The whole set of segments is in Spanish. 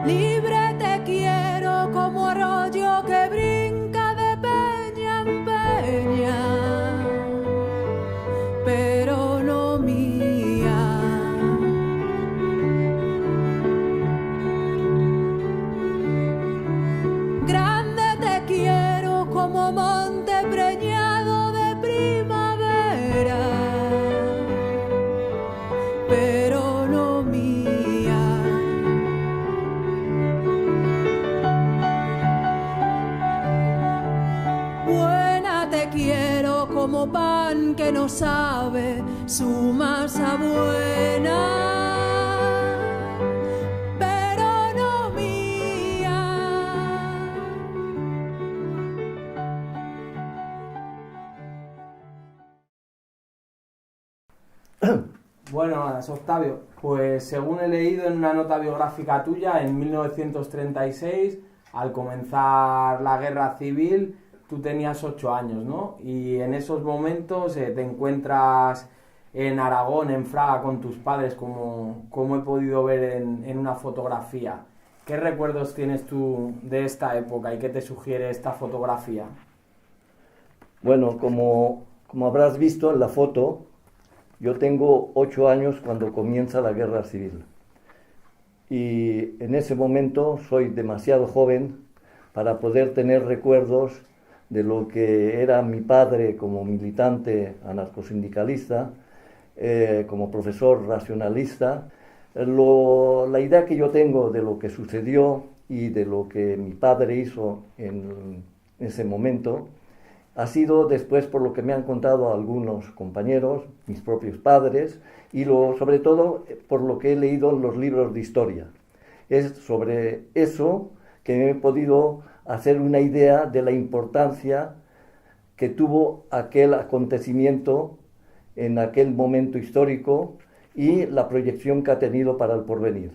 libre te quiero como arroyo que brinca de peña en peña, pero no mía. Grande te quiero como monte preñado de primavera, pero no mía. Buena te quiero como pan que no sabe su masa buena, pero no mía. Buenas, Octavio. Pues según he leído en una nota biográfica tuya, en 1936, al comenzar la guerra civil, tú tenías 8 años, ¿no? Y en esos momentos te encuentras en Aragón, en Fraga, con tus padres, como he podido ver en una fotografía. ¿Qué recuerdos tienes tú de esta época y qué te sugiere esta fotografía? Bueno, como habrás visto en la foto, yo tengo 8 años cuando comienza la guerra civil. Y en ese momento soy demasiado joven para poder tener recuerdos de lo que era mi padre como militante anarcosindicalista, como profesor racionalista. La idea que yo tengo de lo que sucedió y de lo que mi padre hizo en ese momento ha sido después por lo que me han contado algunos compañeros, mis propios padres, y sobre todo por lo que he leído en los libros de historia. Es sobre eso que me he podido hacer una idea de la importancia que tuvo aquel acontecimiento en aquel momento histórico y la proyección que ha tenido para el porvenir.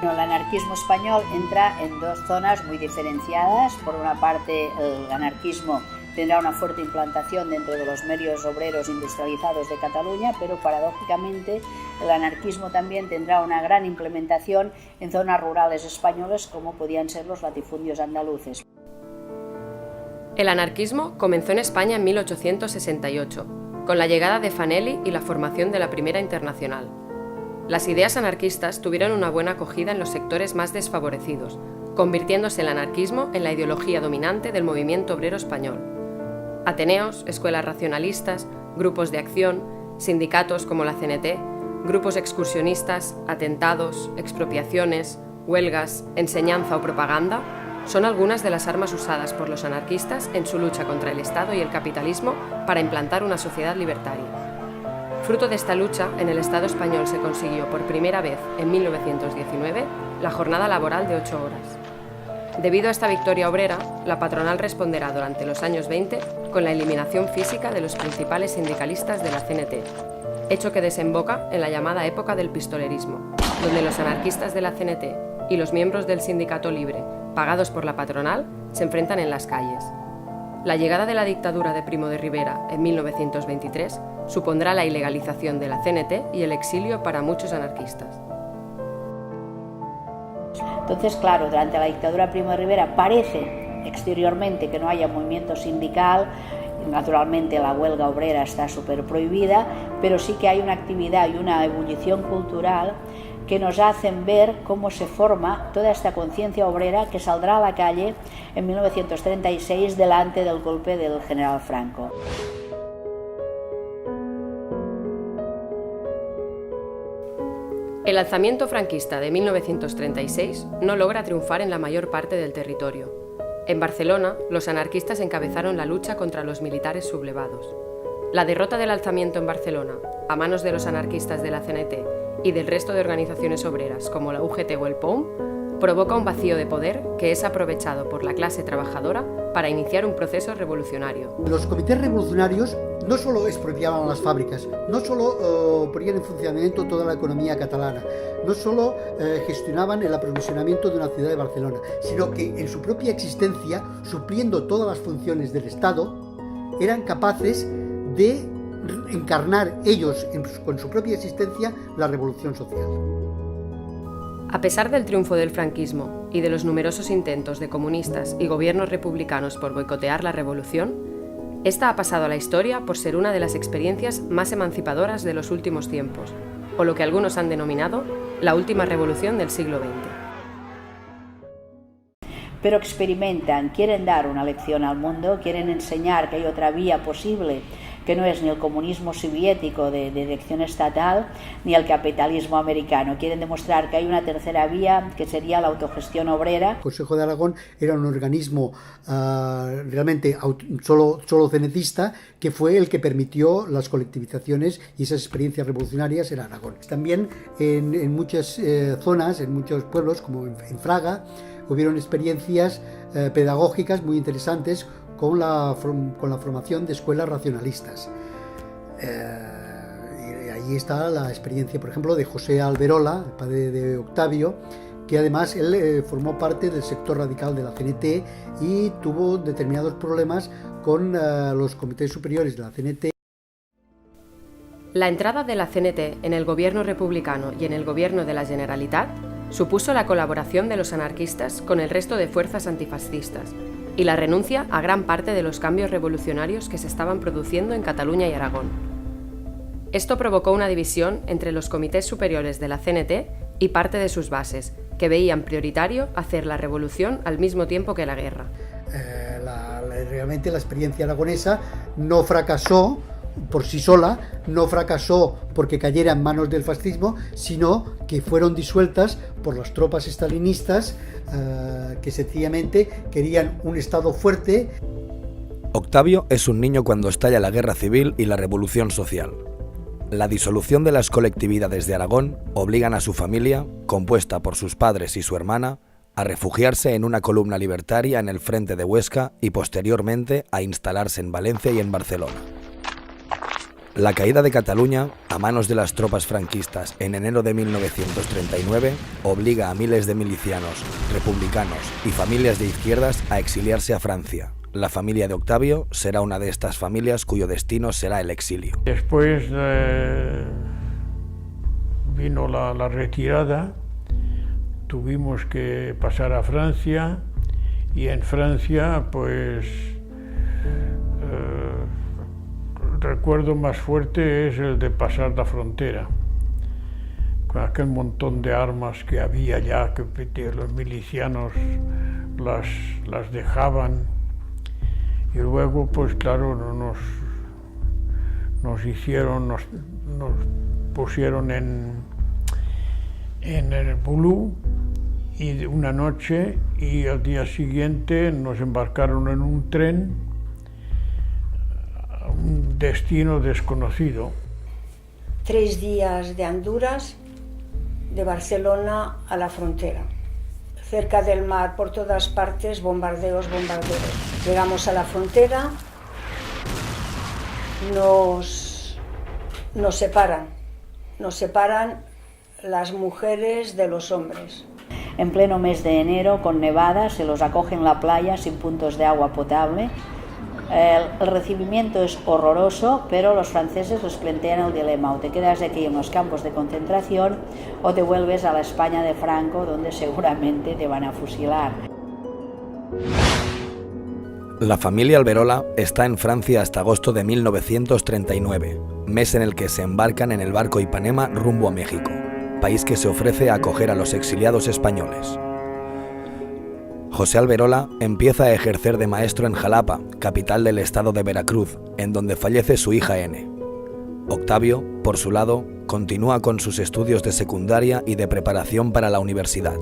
El anarquismo español entra en dos zonas muy diferenciadas. Por una parte, el anarquismo tendrá una fuerte implantación dentro de los medios obreros industrializados de Cataluña, pero paradójicamente el anarquismo también tendrá una gran implementación en zonas rurales españolas como podían ser los latifundios andaluces. El anarquismo comenzó en España en 1868, con la llegada de Fanelli y la formación de la Primera Internacional. Las ideas anarquistas tuvieron una buena acogida en los sectores más desfavorecidos, convirtiéndose el anarquismo en la ideología dominante del movimiento obrero español. Ateneos, escuelas racionalistas, grupos de acción, sindicatos como la CNT, grupos excursionistas, atentados, expropiaciones, huelgas, enseñanza o propaganda son algunas de las armas usadas por los anarquistas en su lucha contra el Estado y el capitalismo para implantar una sociedad libertaria. Fruto de esta lucha, en el Estado español se consiguió por primera vez, en 1919, la jornada laboral de 8 horas. Debido a esta victoria obrera, la patronal responderá durante los años 20 con la eliminación física de los principales sindicalistas de la CNT, hecho que desemboca en la llamada época del pistolerismo, donde los anarquistas de la CNT y los miembros del sindicato libre, pagados por la patronal, se enfrentan en las calles. La llegada de la dictadura de Primo de Rivera en 1923 supondrá la ilegalización de la CNT y el exilio para muchos anarquistas. Entonces, claro, durante la dictadura de Primo de Rivera parece exteriormente que no haya movimiento sindical, naturalmente la huelga obrera está súper prohibida, pero sí que hay una actividad y una ebullición cultural que nos hacen ver cómo se forma toda esta conciencia obrera que saldrá a la calle en 1936 delante del golpe del general Franco. El alzamiento franquista de 1936 no logra triunfar en la mayor parte del territorio. En Barcelona, los anarquistas encabezaron la lucha contra los militares sublevados. La derrota del alzamiento en Barcelona, a manos de los anarquistas de la CNT y del resto de organizaciones obreras como la UGT o el POUM, provoca un vacío de poder que es aprovechado por la clase trabajadora para iniciar un proceso revolucionario. Los comités revolucionarios no solo expropiaban las fábricas, no solo ponían en funcionamiento toda la economía catalana, no solo gestionaban el aprovisionamiento de una ciudad de Barcelona, sino que en su propia existencia, supliendo todas las funciones del Estado, eran capaces de encarnar ellos con su propia existencia la revolución social. A pesar del triunfo del franquismo y de los numerosos intentos de comunistas y gobiernos republicanos por boicotear la revolución, esta ha pasado a la historia por ser una de las experiencias más emancipadoras de los últimos tiempos, o lo que algunos han denominado la última revolución del siglo XX. Pero experimentan, quieren dar una lección al mundo, quieren enseñar que hay otra vía posible, que no es ni el comunismo soviético de dirección estatal ni el capitalismo americano. Quieren demostrar que hay una tercera vía, que sería la autogestión obrera. El Consejo de Aragón era un organismo realmente solo cenecista, que fue el que permitió las colectivizaciones y esas experiencias revolucionarias en Aragón. También en muchas zonas, en muchos pueblos, como en Fraga, hubieron experiencias pedagógicas muy interesantes con la formación de escuelas racionalistas. Y ahí está la experiencia, por ejemplo, de José Alberola, el padre de Octavio, que además él formó parte del sector radical de la CNT y tuvo determinados problemas con los comités superiores de la CNT. La entrada de la CNT en el gobierno republicano y en el gobierno de la Generalitat supuso la colaboración de los anarquistas con el resto de fuerzas antifascistas y la renuncia a gran parte de los cambios revolucionarios que se estaban produciendo en Cataluña y Aragón. Esto provocó una división entre los comités superiores de la CNT y parte de sus bases, que veían prioritario hacer la revolución al mismo tiempo que la guerra. Realmente la experiencia aragonesa no fracasó por sí sola, no fracasó porque cayera en manos del fascismo, sino que fueron disueltas por las tropas estalinistas que sencillamente querían un Estado fuerte. Octavio es un niño cuando estalla la guerra civil y la revolución social. La disolución de las colectividades de Aragón obligan a su familia, compuesta por sus padres y su hermana, a refugiarse en una columna libertaria en el frente de Huesca y posteriormente a instalarse en Valencia y en Barcelona. La caída de Cataluña, a manos de las tropas franquistas en enero de 1939, obliga a miles de milicianos, republicanos y familias de izquierdas a exiliarse a Francia. La familia de Octavio será una de estas familias cuyo destino será el exilio. Después vino la retirada, tuvimos que pasar a Francia y en Francia pues el recuerdo más fuerte es el de pasar la frontera, con aquel montón de armas que había ya, que los milicianos las dejaban, y luego pues claro nos pusieron en el Boulou y una noche, y al día siguiente nos embarcaron en un tren a un destino desconocido. 3 días de anduras de Barcelona a la frontera. Cerca del mar, por todas partes, bombardeos. Llegamos a la frontera, nos separan las mujeres de los hombres. En pleno mes de enero, con nevadas, se los acoge en la playa sin puntos de agua potable. El recibimiento es horroroso, pero los franceses les plantean el dilema: o te quedas aquí en los campos de concentración o te vuelves a la España de Franco, donde seguramente te van a fusilar. La familia Alberola está en Francia hasta agosto de 1939, mes en el que se embarcan en el barco Ipanema rumbo a México, país que se ofrece a acoger a los exiliados españoles. José Alberola empieza a ejercer de maestro en Jalapa, capital del estado de Veracruz, en donde fallece su hija N. Octavio, por su lado, continúa con sus estudios de secundaria y de preparación para la universidad.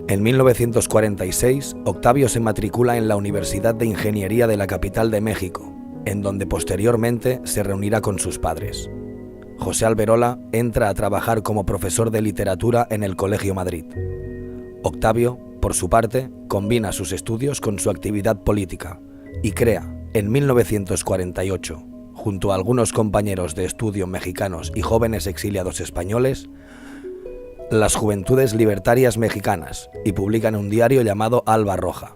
En 1946, Octavio se matricula en la Universidad de Ingeniería de la capital de México, en donde posteriormente se reunirá con sus padres. José Alberola entra a trabajar como profesor de literatura en el Colegio Madrid. Octavio, por su parte, combina sus estudios con su actividad política y crea, en 1948, junto a algunos compañeros de estudio mexicanos y jóvenes exiliados españoles, las Juventudes Libertarias Mexicanas, y publican un diario llamado Alba Roja.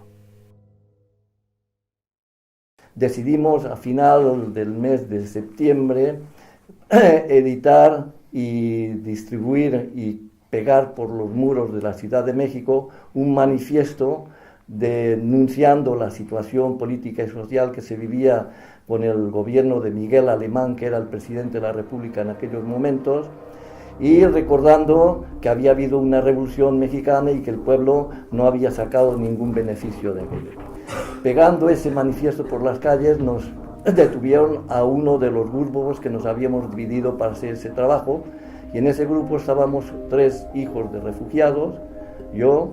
decidimos a final del mes de septiembre editar y distribuir y pegar por los muros de la Ciudad de México un manifiesto denunciando la situación política y social que se vivía con el gobierno de Miguel Alemán, que era el presidente de la República en aquellos momentos, y recordando que había habido una revolución mexicana y que el pueblo no había sacado ningún beneficio de aquello. Pegando ese manifiesto por las calles, nos detuvieron a uno de los grupos que nos habíamos dividido para hacer ese trabajo, y en ese grupo estábamos 3 hijos de refugiados, yo,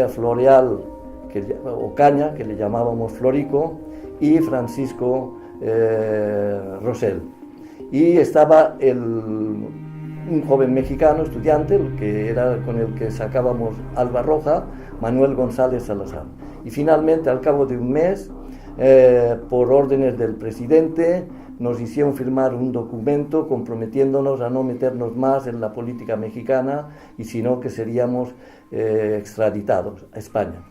Floreal Ocaña, que le llamábamos Florico, y Francisco Rosell. Y estaba un joven mexicano, estudiante, el que era con el que sacábamos Alba Roja, Manuel González Salazar. Y finalmente, al cabo de un mes, por órdenes del presidente, nos hicieron firmar un documento comprometiéndonos a no meternos más en la política mexicana y sino que seríamos extraditados a España.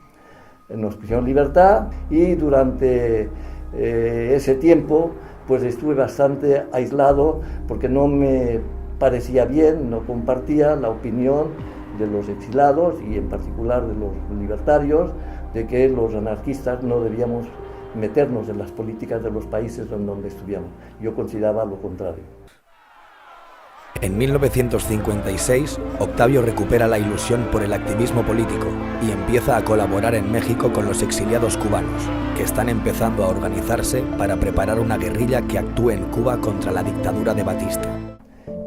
Nos pusieron libertad y durante ese tiempo pues estuve bastante aislado porque no me parecía bien, no compartía la opinión de los exilados y en particular de los libertarios de que los anarquistas no debíamos meternos en las políticas de los países en donde estudiamos. Yo consideraba lo contrario. En 1956, Octavio recupera la ilusión por el activismo político y empieza a colaborar en México con los exiliados cubanos, que están empezando a organizarse para preparar una guerrilla que actúe en Cuba contra la dictadura de Batista.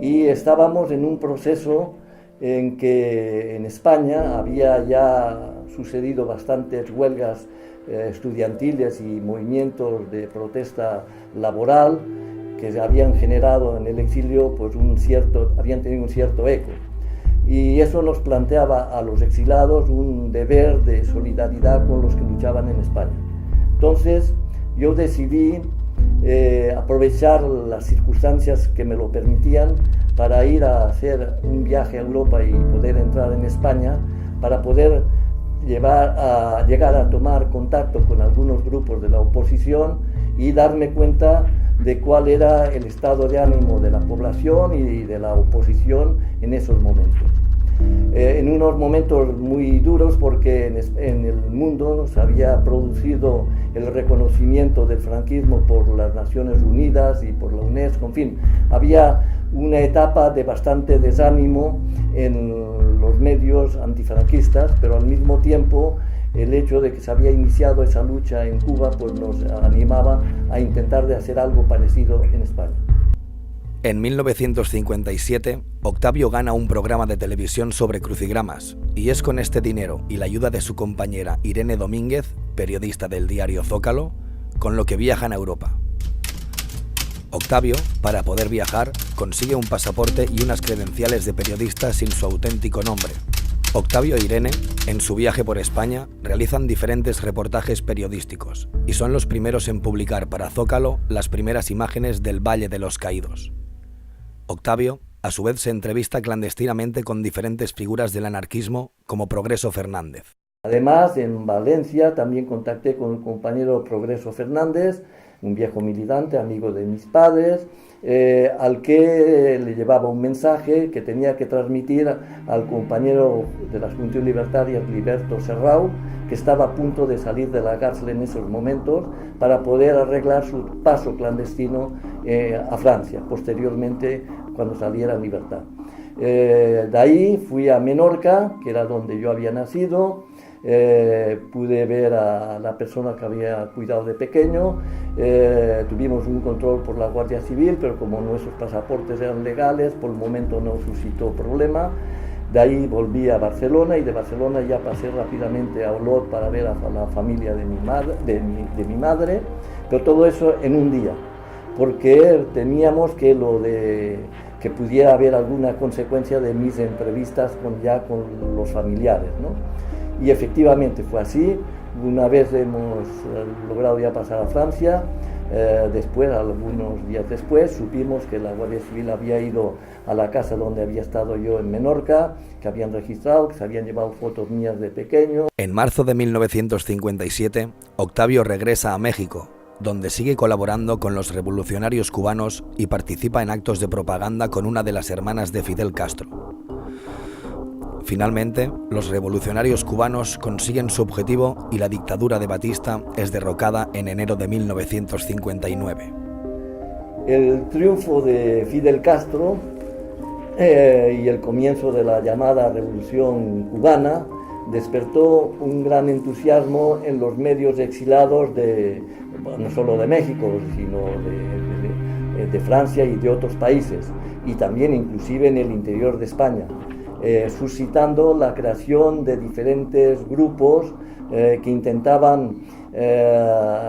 Y estábamos en un proceso en que en España había ya sucedido bastantes huelgas estudiantiles y movimientos de protesta laboral que habían generado en el exilio pues habían tenido un cierto eco, y eso nos planteaba a los exilados un deber de solidaridad con los que luchaban en España. Entonces yo decidí aprovechar las circunstancias que me lo permitían para ir a hacer un viaje a Europa y poder entrar en España para poder llegar a tomar contacto con algunos grupos de la oposición y darme cuenta de cuál era el estado de ánimo de la población y de la oposición en esos momentos. En unos momentos muy duros porque en el mundo se había producido el reconocimiento del franquismo por las Naciones Unidas y por la UNESCO, en fin, había una etapa de bastante desánimo en los medios antifranquistas, pero al mismo tiempo el hecho de que se había iniciado esa lucha en Cuba pues nos animaba a intentar de hacer algo parecido en España. En 1957, Octavio gana un programa de televisión sobre crucigramas, y es con este dinero y la ayuda de su compañera Irene Domínguez, periodista del diario Zócalo, con lo que viajan a Europa. Octavio, para poder viajar, consigue un pasaporte y unas credenciales de periodista sin su auténtico nombre. Octavio e Irene, en su viaje por España, realizan diferentes reportajes periodísticos y son los primeros en publicar para Zócalo las primeras imágenes del Valle de los Caídos. Octavio, a su vez, se entrevista clandestinamente con diferentes figuras del anarquismo como Progreso Fernández. Además, en Valencia también contacté con el compañero Progreso Fernández, un viejo militante, amigo de mis padres, al que le llevaba un mensaje que tenía que transmitir al compañero de las Juventudes Libertarias, Liberto Serrao, que estaba a punto de salir de la cárcel en esos momentos para poder arreglar su paso clandestino a Francia, posteriormente cuando saliera en libertad. De ahí fui a Menorca, que era donde yo había nacido. Pude ver a la persona que había cuidado de pequeño, tuvimos un control por la Guardia Civil, pero como nuestros pasaportes eran legales, por el momento no suscitó problema. De ahí volví a Barcelona y de Barcelona ya pasé rápidamente a Olot para ver a la familia de mi madre, pero todo eso en un día, porque teníamos que que pudiera haber alguna consecuencia de mis entrevistas con los familiares, ¿no? Y efectivamente fue así. Una vez hemos logrado ya pasar a Francia, después, algunos días después, supimos que la Guardia Civil había ido a la casa donde había estado yo en Menorca, que habían registrado, que se habían llevado fotos mías de pequeño. En marzo de 1957, Octavio regresa a México donde sigue colaborando con los revolucionarios cubanos y participa en actos de propaganda con una de las hermanas de Fidel Castro. Finalmente, los revolucionarios cubanos consiguen su objetivo y la dictadura de Batista es derrocada en enero de 1959. El triunfo de Fidel Castro y el comienzo de la llamada Revolución Cubana despertó un gran entusiasmo en los medios exilados no solo de México, sino de Francia y de otros países, y también inclusive en el interior de España, suscitando la creación de diferentes grupos que intentaban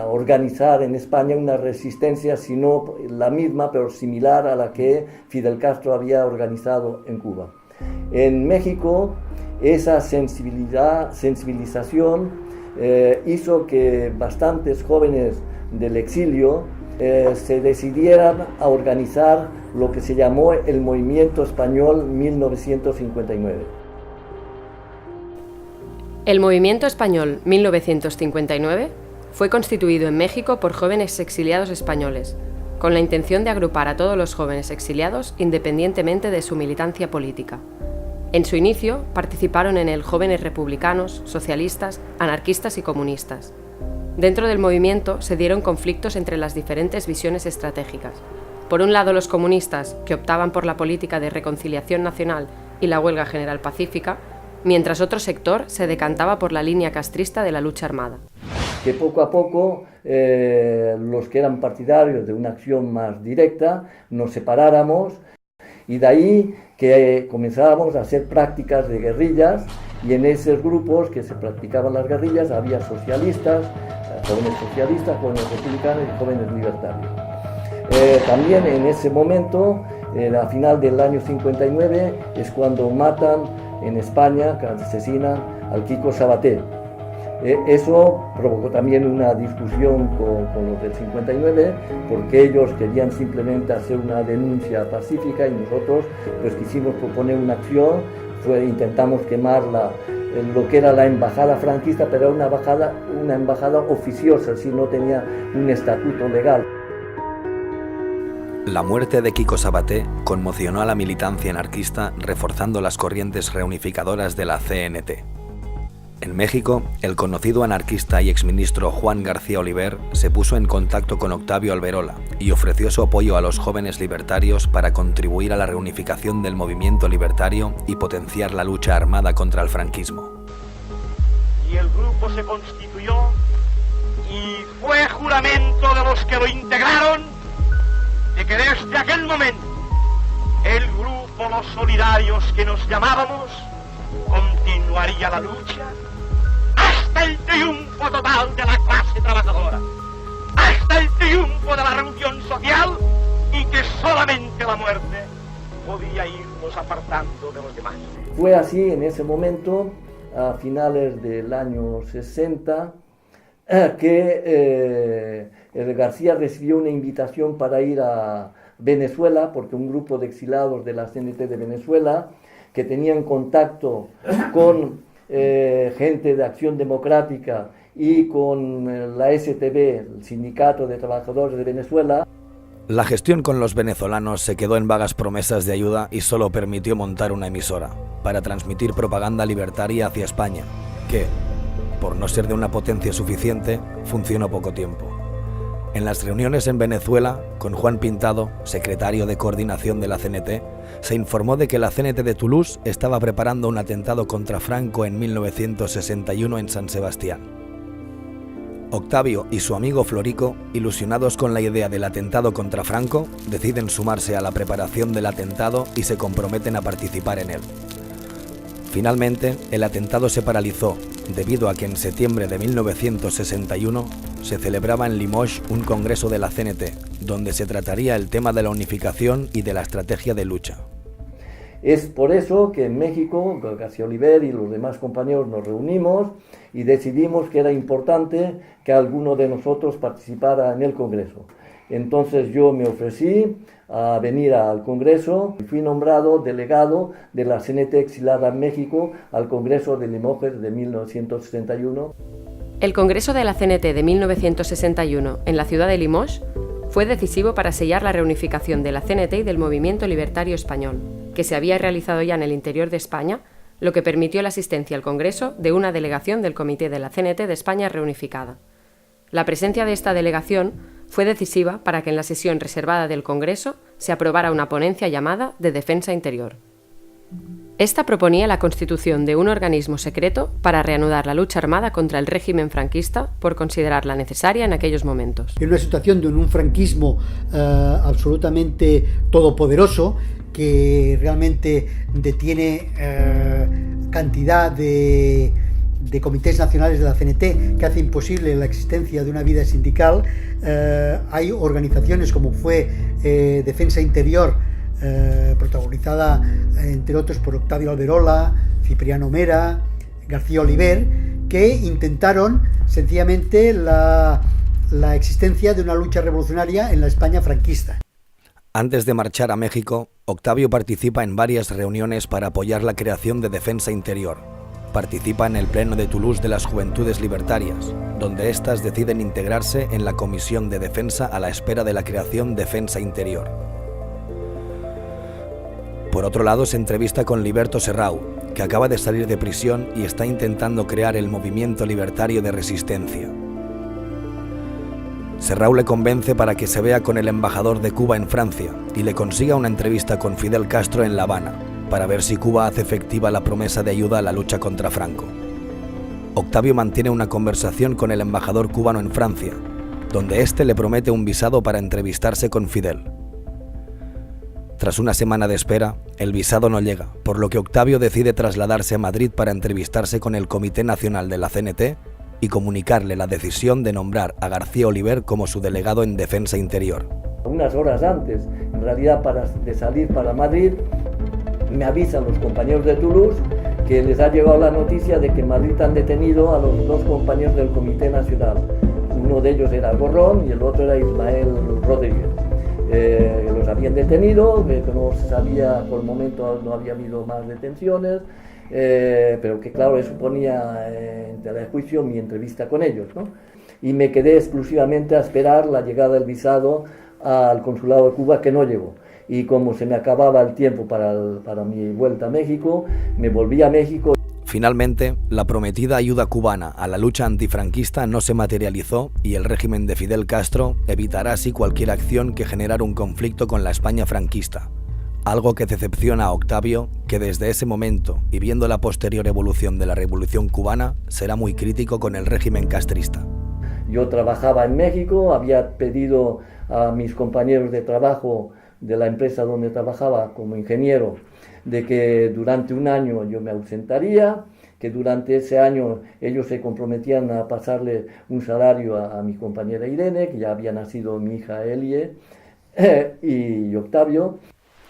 organizar en España una resistencia, si no la misma, pero similar a la que Fidel Castro había organizado en Cuba. En México, esa sensibilización hizo que bastantes jóvenes del exilio se decidieran a organizar lo que se llamó el Movimiento Español 1959. El Movimiento Español 1959 fue constituido en México por jóvenes exiliados españoles, con la intención de agrupar a todos los jóvenes exiliados independientemente de su militancia política. En su inicio participaron en él jóvenes republicanos, socialistas, anarquistas y comunistas. Dentro del movimiento se dieron conflictos entre las diferentes visiones estratégicas. Por un lado, los comunistas, que optaban por la política de reconciliación nacional y la huelga general pacífica, mientras otro sector se decantaba por la línea castrista de la lucha armada. Que poco a poco los que eran partidarios de una acción más directa nos separáramos, y de ahí que comenzábamos a hacer prácticas de guerrillas, y en esos grupos que se practicaban las guerrillas había socialistas, jóvenes republicanos y jóvenes libertarios. También en ese momento, a final del año 59, es cuando matan en España, que asesinan al Quico Sabaté. Eso provocó también una discusión con los del 59, porque ellos querían simplemente hacer una denuncia pacífica y nosotros pues quisimos proponer una acción. Intentamos quemar lo que era la embajada franquista, pero era una embajada oficiosa, así no tenía un estatuto legal. La muerte de Quico Sabaté conmocionó a la militancia anarquista, reforzando las corrientes reunificadoras de la CNT. En México, el conocido anarquista y exministro Juan García Oliver se puso en contacto con Octavio Alberola y ofreció su apoyo a los jóvenes libertarios para contribuir a la reunificación del movimiento libertario y potenciar la lucha armada contra el franquismo. Y el grupo se constituyó y fue juramento de los que lo integraron de que desde aquel momento el grupo Los Solidarios que nos llamábamos continuaría la lucha hasta el triunfo total de la clase trabajadora, hasta el triunfo de la revolución social, y que solamente la muerte podía irnos apartando de los demás. Fue así en ese momento, a finales del año 60, que García recibió una invitación para ir a Venezuela, porque un grupo de exilados de la CNT de Venezuela, que tenían contacto con gente de Acción Democrática y con la STB, el Sindicato de Trabajadores de Venezuela. La gestión con los venezolanos se quedó en vagas promesas de ayuda y solo permitió montar una emisora para transmitir propaganda libertaria hacia España, que, por no ser de una potencia suficiente, funcionó poco tiempo. En las reuniones en Venezuela, con Juan Pintado, secretario de coordinación de la CNT, se informó de que la CNT de Toulouse estaba preparando un atentado contra Franco en 1961 en San Sebastián. Octavio y su amigo Florico, ilusionados con la idea del atentado contra Franco, deciden sumarse a la preparación del atentado y se comprometen a participar en él. Finalmente, el atentado se paralizó debido a que en septiembre de 1961 se celebraba en Limoges un congreso de la CNT, donde se trataría el tema de la unificación y de la estrategia de lucha. Es por eso que en México, García Oliver y los demás compañeros nos reunimos y decidimos que era importante que alguno de nosotros participara en el congreso. Entonces yo me ofrecí a venir al Congreso y fui nombrado delegado de la CNT exilada en México al Congreso de Limoges de 1961. El Congreso de la CNT de 1961 en la ciudad de Limoges fue decisivo para sellar la reunificación de la CNT y del movimiento libertario español, que se había realizado ya en el interior de España, lo que permitió la asistencia al Congreso de una delegación del Comité de la CNT de España reunificada. La presencia de esta delegación fue decisiva para que en la sesión reservada del Congreso se aprobara una ponencia llamada de Defensa Interior. Esta proponía la constitución de un organismo secreto para reanudar la lucha armada contra el régimen franquista por considerarla necesaria en aquellos momentos. En una situación de un franquismo absolutamente todopoderoso, que realmente detiene cantidad de comités nacionales de la CNT, que hace imposible la existencia de una vida sindical. Hay organizaciones como fue Defensa Interior, protagonizada entre otros por Octavio Alberola, Cipriano Mera, García Oliver, que intentaron sencillamente la existencia de una lucha revolucionaria en la España franquista. Antes de marchar a México, Octavio participa en varias reuniones para apoyar la creación de Defensa Interior. Participa en el Pleno de Toulouse de las Juventudes Libertarias, donde éstas deciden integrarse en la Comisión de Defensa a la espera de la creación Defensa Interior. Por otro lado, se entrevista con Liberto Serrao, que acaba de salir de prisión y está intentando crear el movimiento libertario de resistencia. Serrao le convence para que se vea con el embajador de Cuba en Francia y le consiga una entrevista con Fidel Castro en La Habana, para ver si Cuba hace efectiva la promesa de ayuda a la lucha contra Franco. Octavio mantiene una conversación con el embajador cubano en Francia, donde éste le promete un visado para entrevistarse con Fidel. Tras una semana de espera, el visado no llega, por lo que Octavio decide trasladarse a Madrid para entrevistarse con el Comité Nacional de la CNT y comunicarle la decisión de nombrar a García Oliver como su delegado en Defensa Interior. Unas horas antes, en realidad de salir para Madrid, me avisan los compañeros de Toulouse que les ha llegado la noticia de que en Madrid han detenido a los dos compañeros del Comité Nacional. Uno de ellos era Gorrón y el otro era Ismael Rodríguez. Los habían detenido, que no se sabía, por el momento no había habido más detenciones, pero que claro, eso ponía en tela de juicio mi entrevista con ellos, ¿no? Y me quedé exclusivamente a esperar la llegada del visado al consulado de Cuba, que no llegó. Y como se me acababa el tiempo para mi vuelta a México, me volví a México. Finalmente, la prometida ayuda cubana a la lucha antifranquista no se materializó y el régimen de Fidel Castro evitará así cualquier acción que generara un conflicto con la España franquista. Algo que decepciona a Octavio, que desde ese momento y viendo la posterior evolución de la Revolución cubana, será muy crítico con el régimen castrista. Yo trabajaba en México, había pedido a mis compañeros de trabajo de la empresa donde trabajaba como ingeniero, de que durante un año yo me ausentaría, que durante ese año ellos se comprometían a pasarle un salario a mi compañera Irene, que ya había nacido mi hija Elie, y Octavio.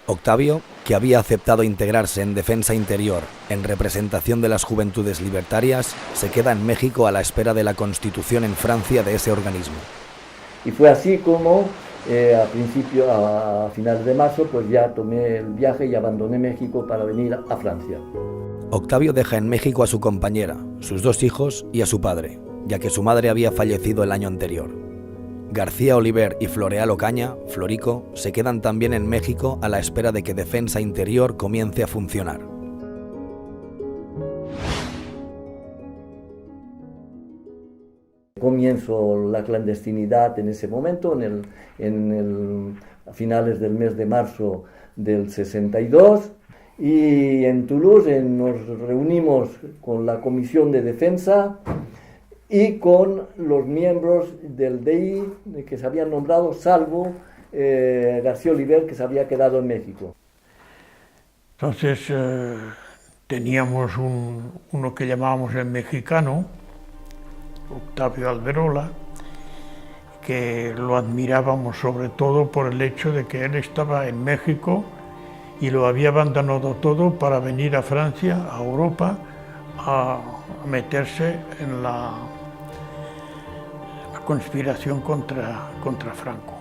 Octavio, que había aceptado integrarse en Defensa Interior en representación de las Juventudes Libertarias, se queda en México a la espera de la constitución en Francia de ese organismo. Y fue así como a finales de marzo, pues ya tomé el viaje y abandoné México para venir a Francia. Octavio deja en México a su compañera, sus dos hijos y a su padre, ya que su madre había fallecido el año anterior. García Oliver y Floreal Ocaña, Florico, se quedan también en México a la espera de que Defensa Interior comience a funcionar. Comienzo la clandestinidad en ese momento, a finales del mes de marzo del 62, y en Toulouse nos reunimos con la Comisión de Defensa y con los miembros del DI que se habían nombrado, salvo García Oliver, que se había quedado en México. Entonces teníamos uno que llamábamos el mexicano, Octavio Alberola, que lo admirábamos sobre todo por el hecho de que él estaba en México y lo había abandonado todo para venir a Francia, a Europa, a meterse en la conspiración contra Franco.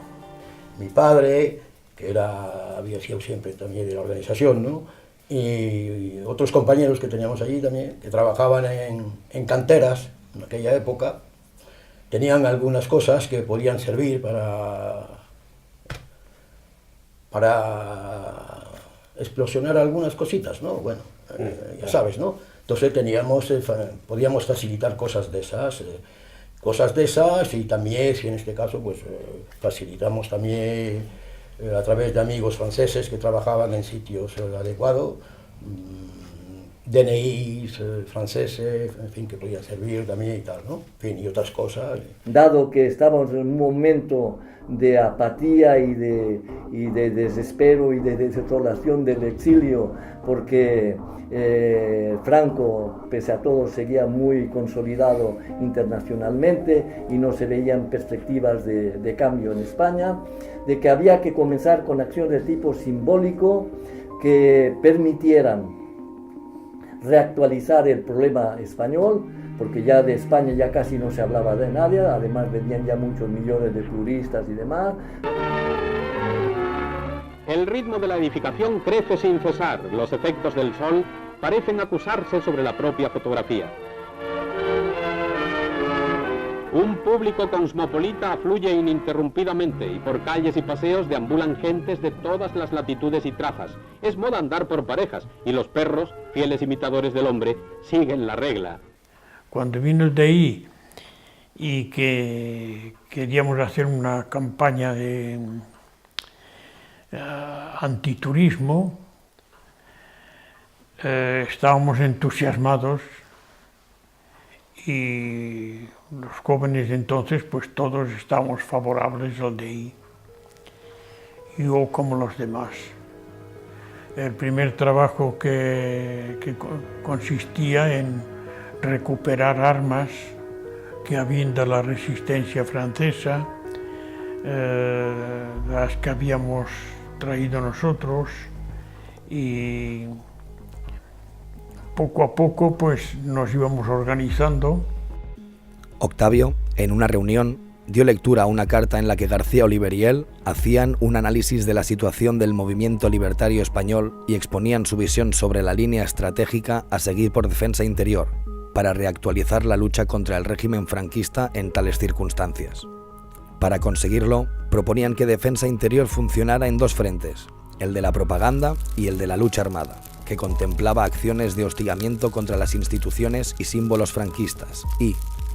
Mi padre, que había sido siempre también de la organización, ¿no? Y otros compañeros que teníamos allí también, que trabajaban en canteras, en aquella época, tenían algunas cosas que podían servir para explosionar algunas cositas, ¿no? Bueno, ya sabes, ¿no? Entonces podíamos facilitar cosas de esas y también, si en este caso, pues facilitamos también a través de amigos franceses que trabajaban en sitios adecuados, DNIs franceses, en fin, que podían servir también y tal, ¿no? En fin, y otras cosas. Dado que estábamos en un momento de apatía y de desespero y de desolación del exilio, porque Franco, pese a todo, seguía muy consolidado internacionalmente y no se veían perspectivas de cambio en España, de que había que comenzar con acciones de tipo simbólico que permitieran reactualizar el problema español, porque ya de España ya casi no se hablaba de nadie, además venían ya muchos millones de turistas y demás. El ritmo de la edificación crece sin cesar, los efectos del sol parecen acusarse sobre la propia fotografía. Un público cosmopolita afluye ininterrumpidamente y por calles y paseos deambulan gentes de todas las latitudes y trazas. Es moda andar por parejas y los perros, fieles imitadores del hombre, siguen la regla. Cuando vino el DI y que queríamos hacer una campaña de antiturismo, estábamos entusiasmados y los jóvenes de entonces, pues todos estábamos favorables al DI, yo como los demás. El primer trabajo que consistía en recuperar armas que habían de la resistencia francesa, las que habíamos traído nosotros, y poco a poco pues nos íbamos organizando. Octavio, en una reunión, dio lectura a una carta en la que García Oliver y él hacían un análisis de la situación del movimiento libertario español y exponían su visión sobre la línea estratégica a seguir por Defensa Interior para reactualizar la lucha contra el régimen franquista en tales circunstancias. Para conseguirlo, proponían que Defensa Interior funcionara en dos frentes, el de la propaganda y el de la lucha armada, que contemplaba acciones de hostigamiento contra las instituciones y símbolos franquistas y,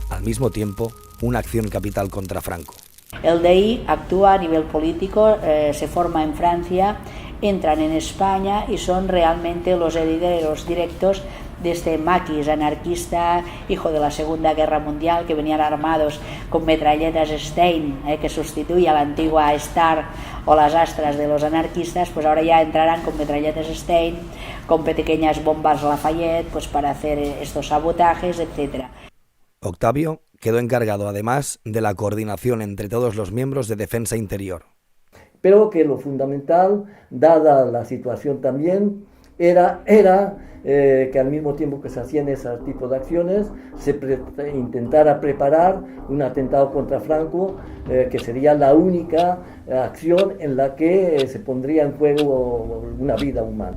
al mismo tiempo, una acción capital contra Franco. El DI actúa a nivel político, se forma en Francia, entran en España y son realmente los herederos directos de este maquis anarquista, hijo de la Segunda Guerra Mundial, que venían armados con metralletas Stein, que sustituye a la antigua Star o las Astras de los anarquistas, pues ahora ya entrarán con metralletas Stein, con pequeñas bombas Lafayette, pues para hacer estos sabotajes, etc. Octavio quedó encargado además de la coordinación entre todos los miembros de Defensa Interior. Pero que lo fundamental, dada la situación también, era que al mismo tiempo que se hacían ese tipo de acciones, se intentara preparar un atentado contra Franco, que sería la única acción en la que se pondría en juego una vida humana.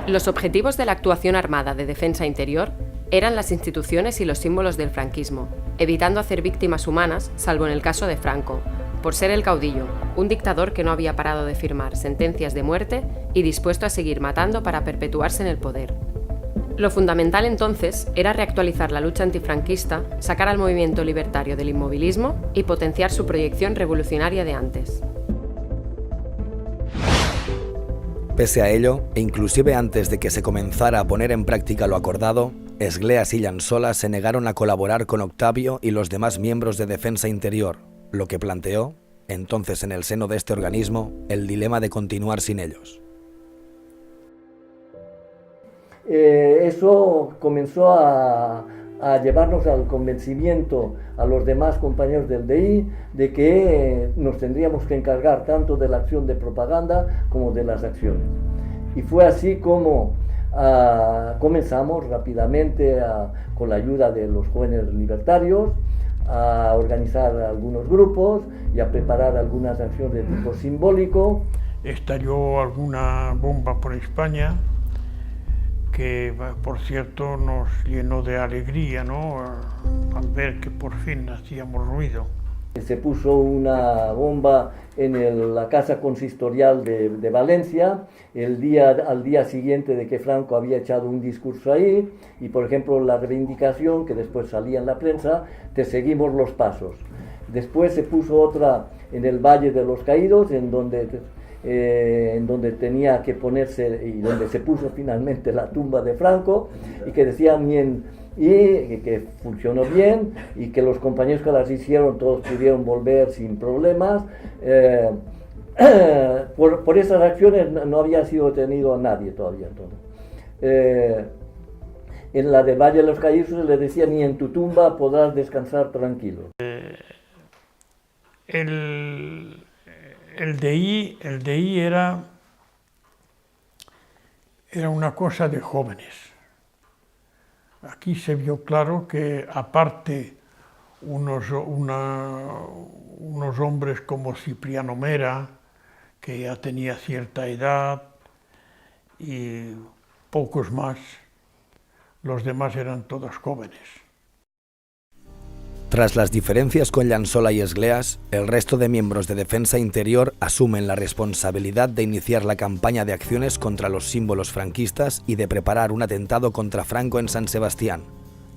Los objetivos de la actuación armada de Defensa Interior eran las instituciones y los símbolos del franquismo, evitando hacer víctimas humanas, salvo en el caso de Franco, por ser el caudillo, un dictador que no había parado de firmar sentencias de muerte y dispuesto a seguir matando para perpetuarse en el poder. Lo fundamental entonces era reactualizar la lucha antifranquista, sacar al movimiento libertario del inmovilismo y potenciar su proyección revolucionaria de antes. Pese a ello, e inclusive antes de que se comenzara a poner en práctica lo acordado, Esgleas y Llansola se negaron a colaborar con Octavio y los demás miembros de Defensa Interior, lo que planteó, entonces en el seno de este organismo, el dilema de continuar sin ellos. Eso comenzó a llevarnos al convencimiento a los demás compañeros del DI de que nos tendríamos que encargar tanto de la acción de propaganda como de las acciones. Y fue así como comenzamos rápidamente con la ayuda de los jóvenes libertarios a organizar algunos grupos y a preparar algunas acciones de tipo simbólico. Estalló alguna bomba por España que, por cierto, nos llenó de alegría, ¿no?, al ver que por fin hacíamos ruido. Se puso una bomba en la casa consistorial de Valencia al día siguiente de que Franco había echado un discurso ahí, y por ejemplo la reivindicación que después salía en la prensa, te seguimos los pasos. Después se puso otra en el Valle de los Caídos, en donde tenía que ponerse, y donde se puso finalmente la tumba de Franco, y que decían que funcionó bien, y que los compañeros que las hicieron todos pudieron volver sin problemas. Por esas acciones no había sido detenido a nadie todavía. En la de Valle de los Caídos le decían: ni en tu tumba podrás descansar tranquilo. El DI era una cosa de jóvenes. Aquí se vio claro que, aparte, unos hombres como Cipriano Mera, que ya tenía cierta edad, y pocos más, los demás eran todos jóvenes. Tras las diferencias con Llançola y Esgleas, el resto de miembros de Defensa Interior asumen la responsabilidad de iniciar la campaña de acciones contra los símbolos franquistas y de preparar un atentado contra Franco en San Sebastián,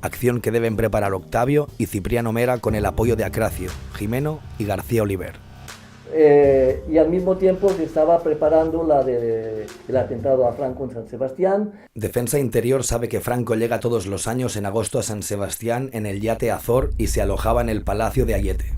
acción que deben preparar Octavio y Cipriano Mera con el apoyo de Acracio, Jimeno y García Oliver. Y al mismo tiempo se estaba preparando el atentado a Franco en San Sebastián. Defensa Interior sabe que Franco llega todos los años en agosto a San Sebastián en el yate Azor y se alojaba en el Palacio de Ayete.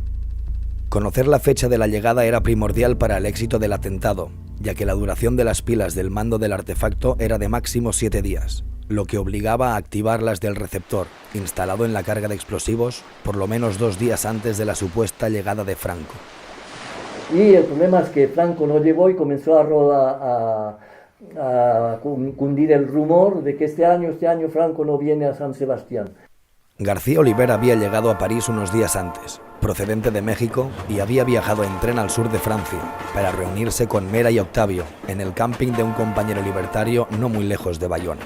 Conocer la fecha de la llegada era primordial para el éxito del atentado, ya que la duración de las pilas del mando del artefacto era de máximo 7 días, lo que obligaba a activarlas del receptor, instalado en la carga de explosivos, por lo menos 2 días antes de la supuesta llegada de Franco. Y el problema es que Franco no llegó y comenzó a cundir el rumor de que este año Franco no viene a San Sebastián. García Oliver había llegado a París unos días antes, procedente de México, y había viajado en tren al sur de Francia para reunirse con Mera y Octavio en el camping de un compañero libertario no muy lejos de Bayona.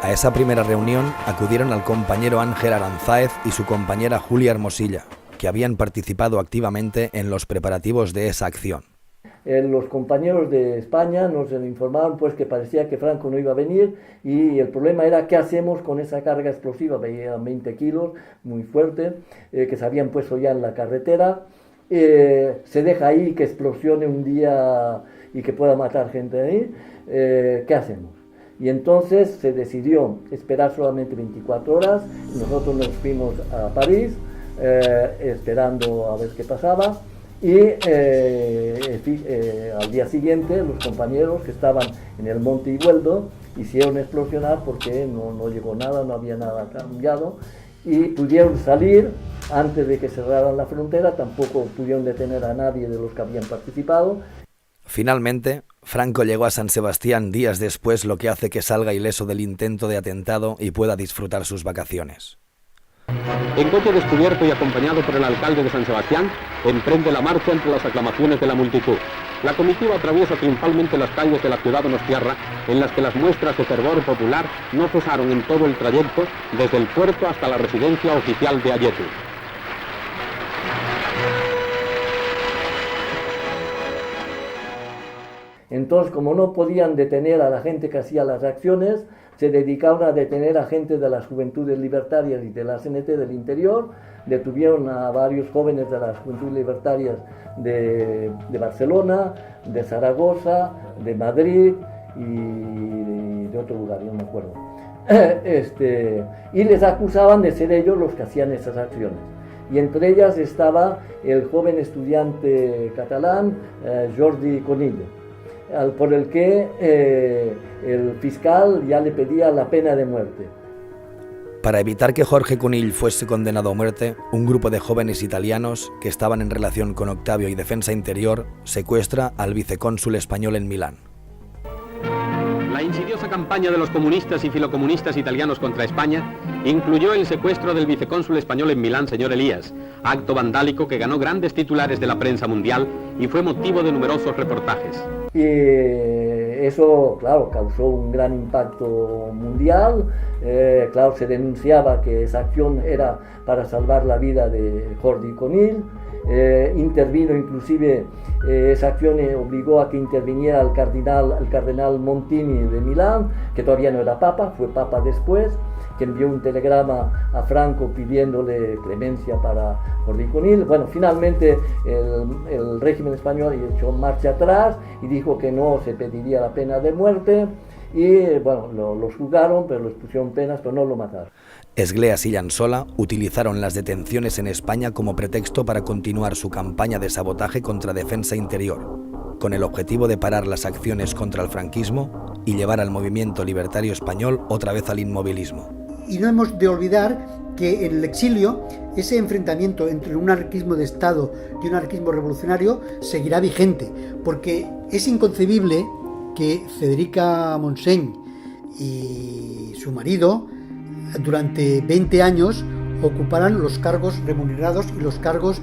A esa primera reunión acudieron al compañero Ángel Aranzáez y su compañera Julia Hermosilla, que habían participado activamente en los preparativos de esa acción. Los compañeros de España nos informaron pues que parecía que Franco no iba a venir, y el problema era qué hacemos con esa carga explosiva, veían 20 kilos, muy fuerte, que se habían puesto ya en la carretera. Se deja ahí que explosione un día y que pueda matar gente ahí, ¿qué hacemos? Y entonces se decidió esperar solamente 24 horas, nosotros nos fuimos a París, esperando a ver qué pasaba, y al día siguiente los compañeros que estaban en el Monte Igueldo hicieron explosionar porque no llegó nada, no había nada cambiado, y pudieron salir antes de que cerraran la frontera, tampoco pudieron detener a nadie de los que habían participado. Finalmente, Franco llegó a San Sebastián días después, lo que hace que salga ileso del intento de atentado y pueda disfrutar sus vacaciones. En coche descubierto y acompañado por el alcalde de San Sebastián, emprende la marcha entre las aclamaciones de la multitud. La comitiva atraviesa triunfalmente las calles de la ciudad donostiarra, en las que las muestras de fervor popular no cesaron en todo el trayecto, desde el puerto hasta la residencia oficial de Ayete. Entonces, como no podían detener a la gente que hacía las acciones, se dedicaron a detener a gente de las Juventudes Libertarias y de la CNT del interior. Detuvieron a varios jóvenes de las Juventudes Libertarias de Barcelona, de Zaragoza, de Madrid y de otro lugar, yo no me acuerdo. Y les acusaban de ser ellos los que hacían esas acciones. Y entre ellas estaba el joven estudiante catalán Jordi Conill, por el que el fiscal ya le pedía la pena de muerte. Para evitar que Jorge Conill fuese condenado a muerte, un grupo de jóvenes italianos que estaban en relación con Octavio y Defensa Interior secuestra al vicecónsul español en Milán. La insidiosa campaña de los comunistas y filocomunistas italianos contra España incluyó el secuestro del vicecónsul español en Milán, señor Elías, acto vandálico que ganó grandes titulares de la prensa mundial y fue motivo de numerosos reportajes. Y eso, claro, causó un gran impacto mundial. Claro, se denunciaba que esa acción era para salvar la vida de Jordi Conill. Intervino inclusive, esa acción obligó a que interviniera el cardenal Montini de Milán, que todavía no era papa, fue papa después, que envió un telegrama a Franco pidiéndole clemencia para Jordi Conill. Bueno, finalmente el régimen español echó marcha atrás y dijo que no se pediría la pena de muerte, y bueno, los juzgaron, pero les pusieron penas, pero no lo mataron. Esgleas y Llansola utilizaron las detenciones en España como pretexto para continuar su campaña de sabotaje contra Defensa Interior, con el objetivo de parar las acciones contra el franquismo y llevar al movimiento libertario español otra vez al inmovilismo. Y no hemos de olvidar que en el exilio ese enfrentamiento entre un anarquismo de Estado y un anarquismo revolucionario seguirá vigente, porque es inconcebible que Federica Montseny y su marido durante 20 años ocuparan los cargos remunerados y los cargos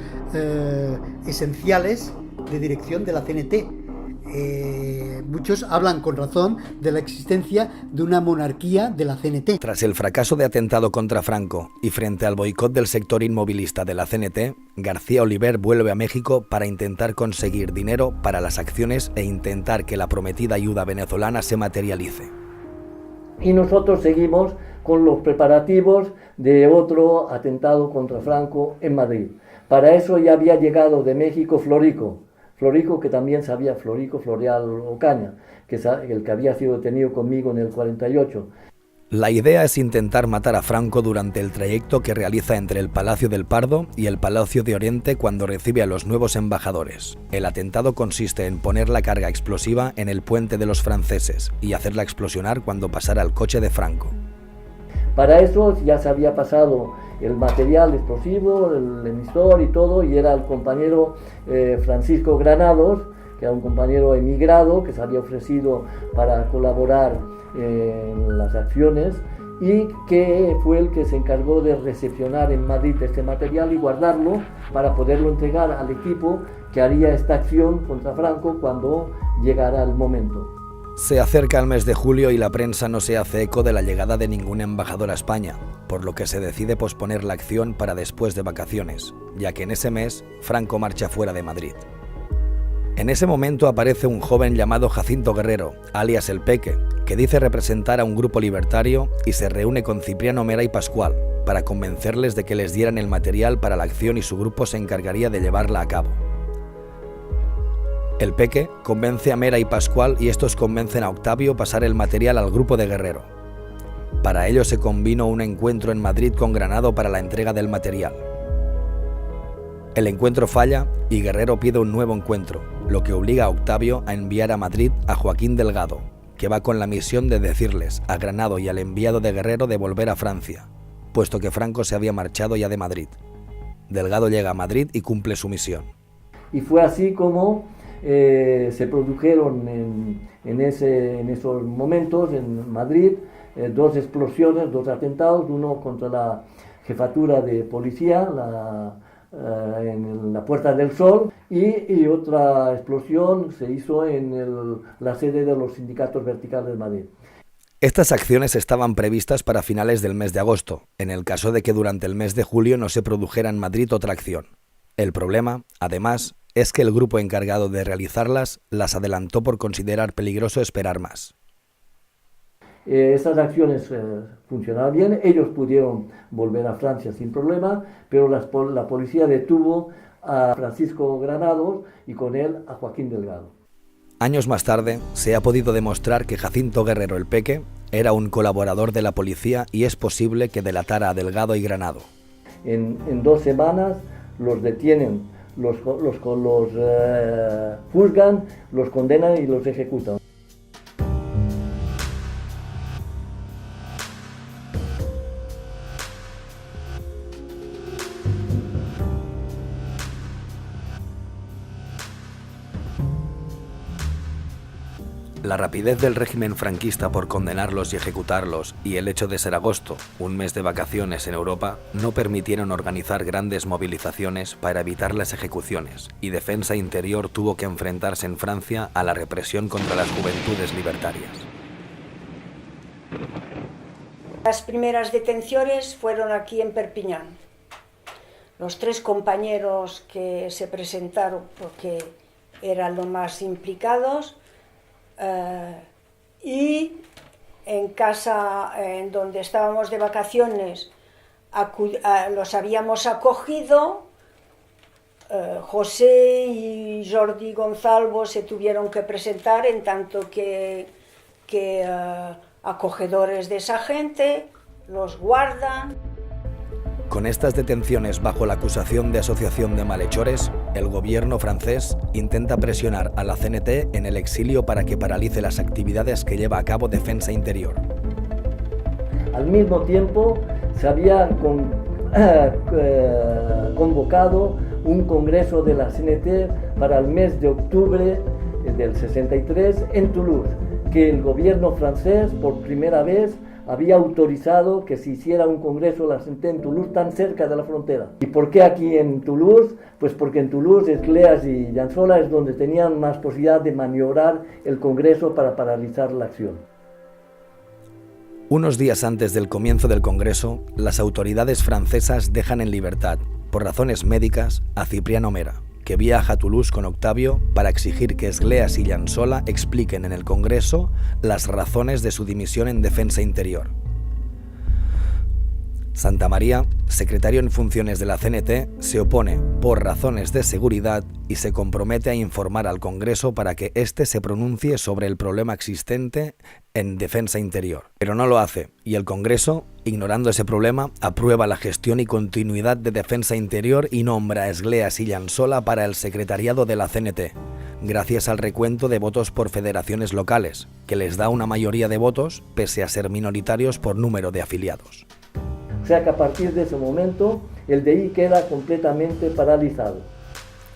esenciales de dirección de la CNT. Muchos hablan con razón de la existencia de una monarquía de la CNT. Tras el fracaso de atentado contra Franco y frente al boicot del sector inmovilista de la CNT, García Oliver vuelve a México para intentar conseguir dinero para las acciones e intentar que la prometida ayuda venezolana se materialice. Y nosotros seguimos con los preparativos de otro atentado contra Franco en Madrid. Para eso ya había llegado de México Florico, que también sabía Floreal Ocaña, que el que había sido detenido conmigo en el 48. La idea es intentar matar a Franco durante el trayecto que realiza entre el Palacio del Pardo y el Palacio de Oriente cuando recibe a los nuevos embajadores. El atentado consiste en poner la carga explosiva en el puente de los franceses y hacerla explosionar cuando pasara el coche de Franco. Para eso ya se había pasado el material explosivo, el emisor y todo, y era el compañero Francisco Granados, que era un compañero emigrado que se había ofrecido para colaborar en las acciones, y que fue el que se encargó de recepcionar en Madrid este material y guardarlo para poderlo entregar al equipo que haría esta acción contra Franco cuando llegara el momento. Se acerca el mes de julio y la prensa no se hace eco de la llegada de ningún embajador a España, por lo que se decide posponer la acción para después de vacaciones, ya que en ese mes Franco marcha fuera de Madrid. En ese momento aparece un joven llamado Jacinto Guerrero, alias El Peque, que dice representar a un grupo libertario y se reúne con Cipriano Mera y Pascual para convencerles de que les dieran el material para la acción y su grupo se encargaría de llevarla a cabo. El Peque convence a Mera y Pascual y estos convencen a Octavio pasar el material al grupo de Guerrero. Para ello se convino un encuentro en Madrid con Granado para la entrega del material. El encuentro falla y Guerrero pide un nuevo encuentro, lo que obliga a Octavio a enviar a Madrid a Joaquín Delgado, que va con la misión de decirles a Granado y al enviado de Guerrero de volver a Francia, puesto que Franco se había marchado ya de Madrid. Delgado llega a Madrid y cumple su misión. Y fue así como se produjeron en esos momentos en Madrid dos explosiones, dos atentados, uno contra la jefatura de policía en la Puerta del Sol y otra explosión se hizo en la sede de los sindicatos verticales de Madrid. Estas acciones estaban previstas para finales del mes de agosto, en el caso de que durante el mes de julio no se produjera en Madrid otra acción. El problema, además, es que el grupo encargado de realizarlas las adelantó por considerar peligroso esperar más. Esas acciones funcionaron bien, ellos pudieron volver a Francia sin problema, pero la policía detuvo a Francisco Granados y con él a Joaquín Delgado. Años más tarde, se ha podido demostrar que Jacinto Guerrero El Peque era un colaborador de la policía y es posible que delatara a Delgado y Granado. En 2 semanas los detienen, los juzgan, los condenan y los ejecutan. La rapidez del régimen franquista por condenarlos y ejecutarlos y el hecho de ser agosto, un mes de vacaciones en Europa, no permitieron organizar grandes movilizaciones para evitar las ejecuciones, y Defensa Interior tuvo que enfrentarse en Francia a la represión contra las juventudes libertarias. Las primeras detenciones fueron aquí en Perpiñán. Los 3 compañeros que se presentaron porque eran los más implicados, y en casa en donde estábamos de vacaciones los habíamos acogido. José y Jordi Gonzalvo se tuvieron que presentar en tanto que acogedores de esa gente, los guardan. Con estas detenciones bajo la acusación de asociación de malhechores, el gobierno francés intenta presionar a la CNT en el exilio para que paralice las actividades que lleva a cabo Defensa Interior. Al mismo tiempo, se había convocado un congreso de la CNT para el mes de octubre del 63 en Toulouse, que el gobierno francés por primera vez había autorizado que se hiciera un congreso de la CNT en Toulouse, tan cerca de la frontera. ¿Y por qué aquí en Toulouse? Pues porque en Toulouse, Escleas y Llançola es donde tenían más posibilidad de maniobrar el congreso para paralizar la acción. Unos días antes del comienzo del congreso, las autoridades francesas dejan en libertad, por razones médicas, a Cipriano Mera, que viaja a Toulouse con Octavio para exigir que Escleas y Llançola expliquen en el Congreso las razones de su dimisión en Defensa Interior. Santamaría, secretario en funciones de la CNT, se opone por razones de seguridad y se compromete a informar al Congreso para que éste se pronuncie sobre el problema existente en Defensa Interior. Pero no lo hace, y el Congreso, ignorando ese problema, aprueba la gestión y continuidad de Defensa Interior y nombra a Escleas y Llançola para el secretariado de la CNT, gracias al recuento de votos por federaciones locales, que les da una mayoría de votos pese a ser minoritarios por número de afiliados. O sea que a partir de ese momento el DI queda completamente paralizado.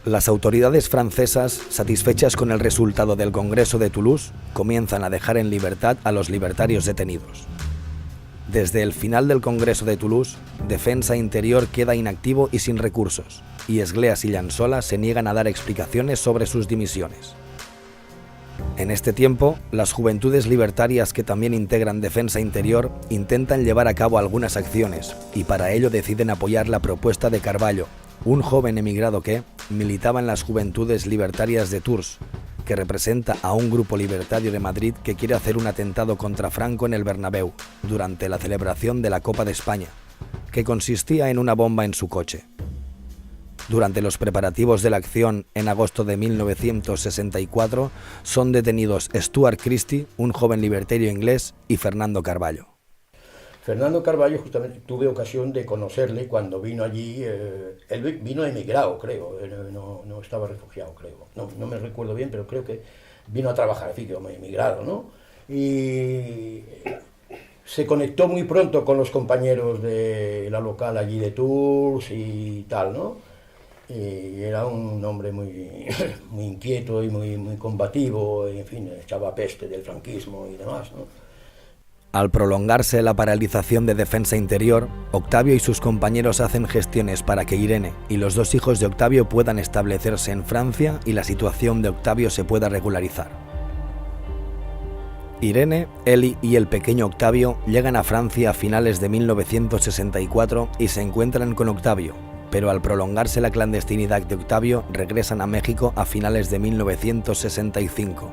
Las autoridades francesas, satisfechas con el resultado del Congreso de Toulouse, comienzan a dejar en libertad a los libertarios detenidos. Desde el final del Congreso de Toulouse, Defensa Interior queda inactivo y sin recursos, y Escleas y Llançola se niegan a dar explicaciones sobre sus dimisiones. En este tiempo, las juventudes libertarias que también integran Defensa Interior intentan llevar a cabo algunas acciones y para ello deciden apoyar la propuesta de Carballo, un joven emigrado que militaba en las Juventudes Libertarias de Tours, que representa a un grupo libertario de Madrid que quiere hacer un atentado contra Franco en el Bernabéu durante la celebración de la Copa de España, que consistía en una bomba en su coche. Durante los preparativos de la acción en agosto de 1964 son detenidos Stuart Christie, un joven libertario inglés, y Fernando Carballo. Fernando Carballo, justamente tuve ocasión de conocerle cuando vino allí. Él vino emigrado, creo, no estaba refugiado, creo. No me recuerdo bien, pero creo que vino a trabajar, en fin, como emigrado, ¿no? Y se conectó muy pronto con los compañeros de la local allí de Tours y tal, ¿no? Y era un hombre muy inquieto y muy combativo, y, en fin, echaba peste del franquismo y demás, ¿no? Al prolongarse la paralización de Defensa Interior, Octavio y sus compañeros hacen gestiones para que Irene y los 2 hijos de Octavio puedan establecerse en Francia y la situación de Octavio se pueda regularizar. Irene, Eli y el pequeño Octavio llegan a Francia a finales de 1964 y se encuentran con Octavio, pero al prolongarse la clandestinidad de Octavio regresan a México a finales de 1965.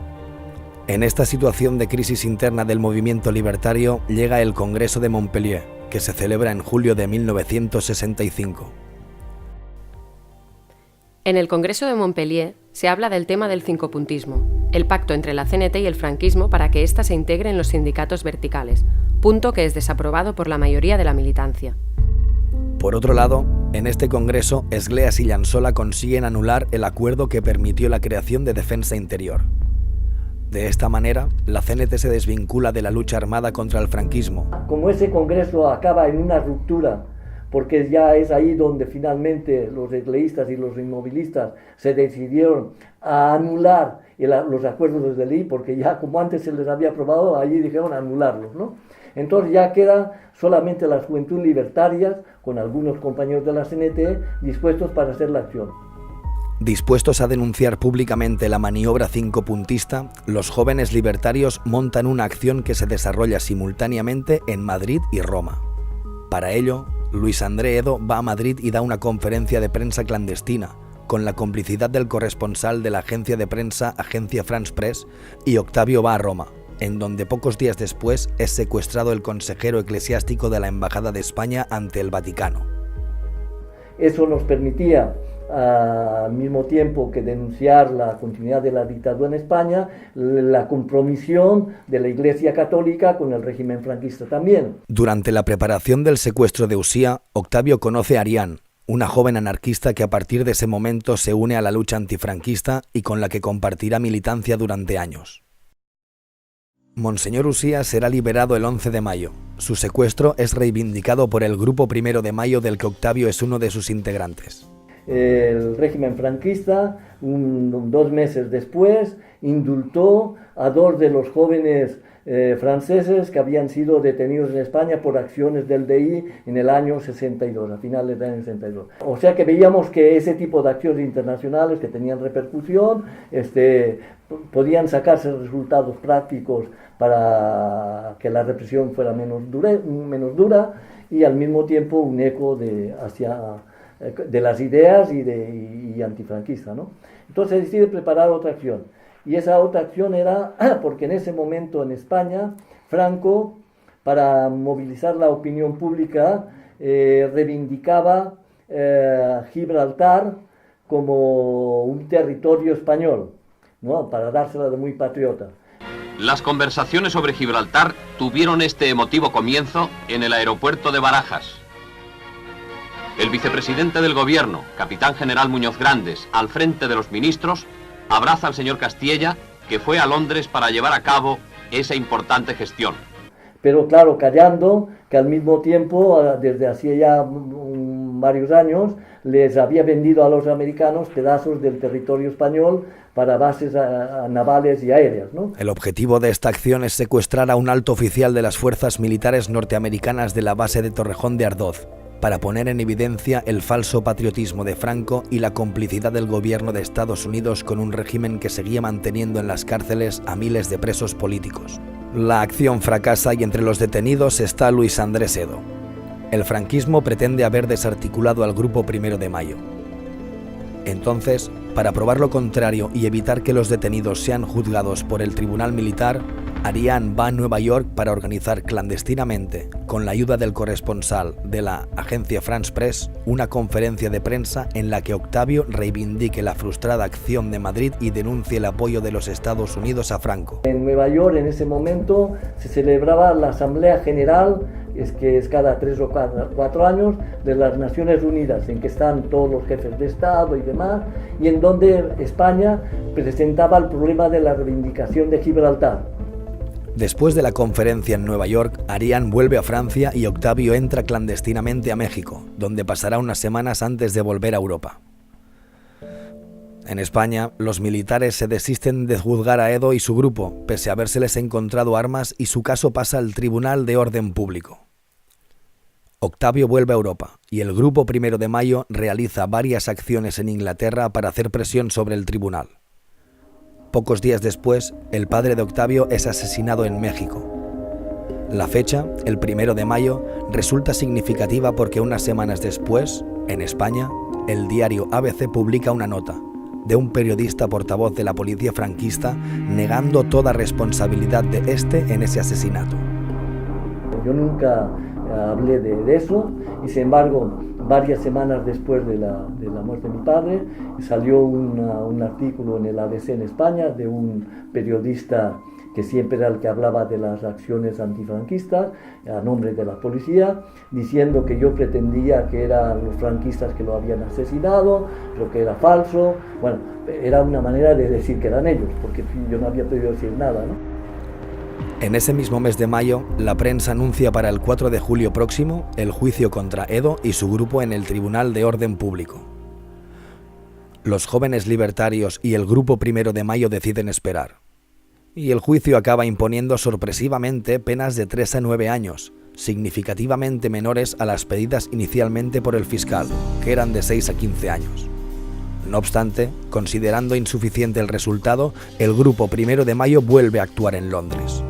En esta situación de crisis interna del movimiento libertario llega el Congreso de Montpellier, que se celebra en julio de 1965. En el Congreso de Montpellier se habla del tema del cincopuntismo, el pacto entre la CNT y el franquismo para que ésta se integre en los sindicatos verticales, punto que es desaprobado por la mayoría de la militancia. Por otro lado, en este congreso, Escleas y Llançola consiguen anular el acuerdo que permitió la creación de Defensa Interior. De esta manera, la CNT se desvincula de la lucha armada contra el franquismo. Como ese congreso acaba en una ruptura porque ya es ahí donde finalmente los egleístas y los inmovilistas se decidieron a anular los acuerdos de Delhi, porque ya como antes se les había aprobado, allí dijeron anularlos, ¿no? Entonces ya queda solamente las Juventud Libertarias, con algunos compañeros de la CNT, dispuestos para hacer la acción. Dispuestos a denunciar públicamente la maniobra cincopuntista, los jóvenes libertarios montan una acción que se desarrolla simultáneamente en Madrid y Roma. Para ello, Luis André Edo va a Madrid y da una conferencia de prensa clandestina, con la complicidad del corresponsal de la agencia de prensa Agencia France Press, y Octavio va a Roma, en donde pocos días después es secuestrado el consejero eclesiástico de la Embajada de España ante el Vaticano. Eso nos permitía, al mismo tiempo que denunciar la continuidad de la dictadura en España, la compromisión de la Iglesia Católica con el régimen franquista también. Durante la preparación del secuestro de Usía, Octavio conoce a Arián, una joven anarquista que a partir de ese momento se une a la lucha antifranquista y con la que compartirá militancia durante años. Monseñor Usía será liberado el 11 de mayo. Su secuestro es reivindicado por el Grupo 1 de Mayo, del que Octavio es uno de sus integrantes. El régimen franquista, 2 meses después, indultó a 2 de los jóvenes franceses que habían sido detenidos en España por acciones del DI en el año 62, a finales del año 62. O sea que veíamos que ese tipo de acciones internacionales que tenían repercusión, podían sacarse resultados prácticos para que la represión fuera menos dura y al mismo tiempo un eco de las ideas y antifranquista, ¿no? Entonces decide preparar otra acción. Y esa otra acción era porque en ese momento en España, Franco, para movilizar la opinión pública, reivindicaba Gibraltar como un territorio español, ¿no? Para dársela de muy patriota. Las conversaciones sobre Gibraltar tuvieron este emotivo comienzo en el aeropuerto de Barajas. El vicepresidente del gobierno, capitán general Muñoz Grandes, al frente de los ministros, abraza al señor Castilla, que fue a Londres para llevar a cabo esa importante gestión. Pero claro, callando que al mismo tiempo, desde hacía ya varios años, les había vendido a los americanos pedazos del territorio español para bases navales y aéreas, ¿no? El objetivo de esta acción es secuestrar a un alto oficial de las fuerzas militares norteamericanas de la base de Torrejón de Ardoz, para poner en evidencia el falso patriotismo de Franco y la complicidad del gobierno de Estados Unidos con un régimen que seguía manteniendo en las cárceles a miles de presos políticos. La acción fracasa y entre los detenidos está Luis Andrés Edo. El franquismo pretende haber desarticulado al Grupo 1 de Mayo. Entonces, para probar lo contrario y evitar que los detenidos sean juzgados por el Tribunal Militar, Arián va a Nueva York para organizar clandestinamente, con la ayuda del corresponsal de la agencia France Press, una conferencia de prensa en la que Octavio reivindique la frustrada acción de Madrid y denuncie el apoyo de los Estados Unidos a Franco. En Nueva York en ese momento se celebraba la Asamblea General, que es cada 3 o 4 años, de las Naciones Unidas, en que están todos los jefes de Estado y demás, y en donde España presentaba el problema de la reivindicación de Gibraltar. Después de la conferencia en Nueva York, Arián vuelve a Francia y Octavio entra clandestinamente a México, donde pasará unas semanas antes de volver a Europa. En España, los militares se desisten de juzgar a Edo y su grupo, pese a habérseles encontrado armas, y su caso pasa al Tribunal de Orden Público. Octavio vuelve a Europa y el Grupo 1 de Mayo realiza varias acciones en Inglaterra para hacer presión sobre el tribunal. Pocos días después, el padre de Octavio es asesinado en México. La fecha, el 1 de mayo, resulta significativa porque unas semanas después, en España, el diario ABC publica una nota de un periodista portavoz de la policía franquista negando toda responsabilidad de este en ese asesinato. Yo nunca hablé de eso y sin embargo varias semanas después de la muerte de mi padre salió un artículo en el ABC en España de un periodista que siempre era el que hablaba de las acciones antifranquistas a nombre de la policía, diciendo que yo pretendía que eran los franquistas que lo habían asesinado, pero que era falso. Bueno, era una manera de decir que eran ellos, porque yo no había podido decir nada, ¿no? En ese mismo mes de mayo, la prensa anuncia para el 4 de julio próximo el juicio contra Edo y su grupo en el Tribunal de Orden Público. Los jóvenes libertarios y el Grupo 1 de Mayo deciden esperar. Y el juicio acaba imponiendo sorpresivamente penas de 3 a 9 años, significativamente menores a las pedidas inicialmente por el fiscal, que eran de 6 a 15 años. No obstante, considerando insuficiente el resultado, el Grupo 1 de Mayo vuelve a actuar en Londres.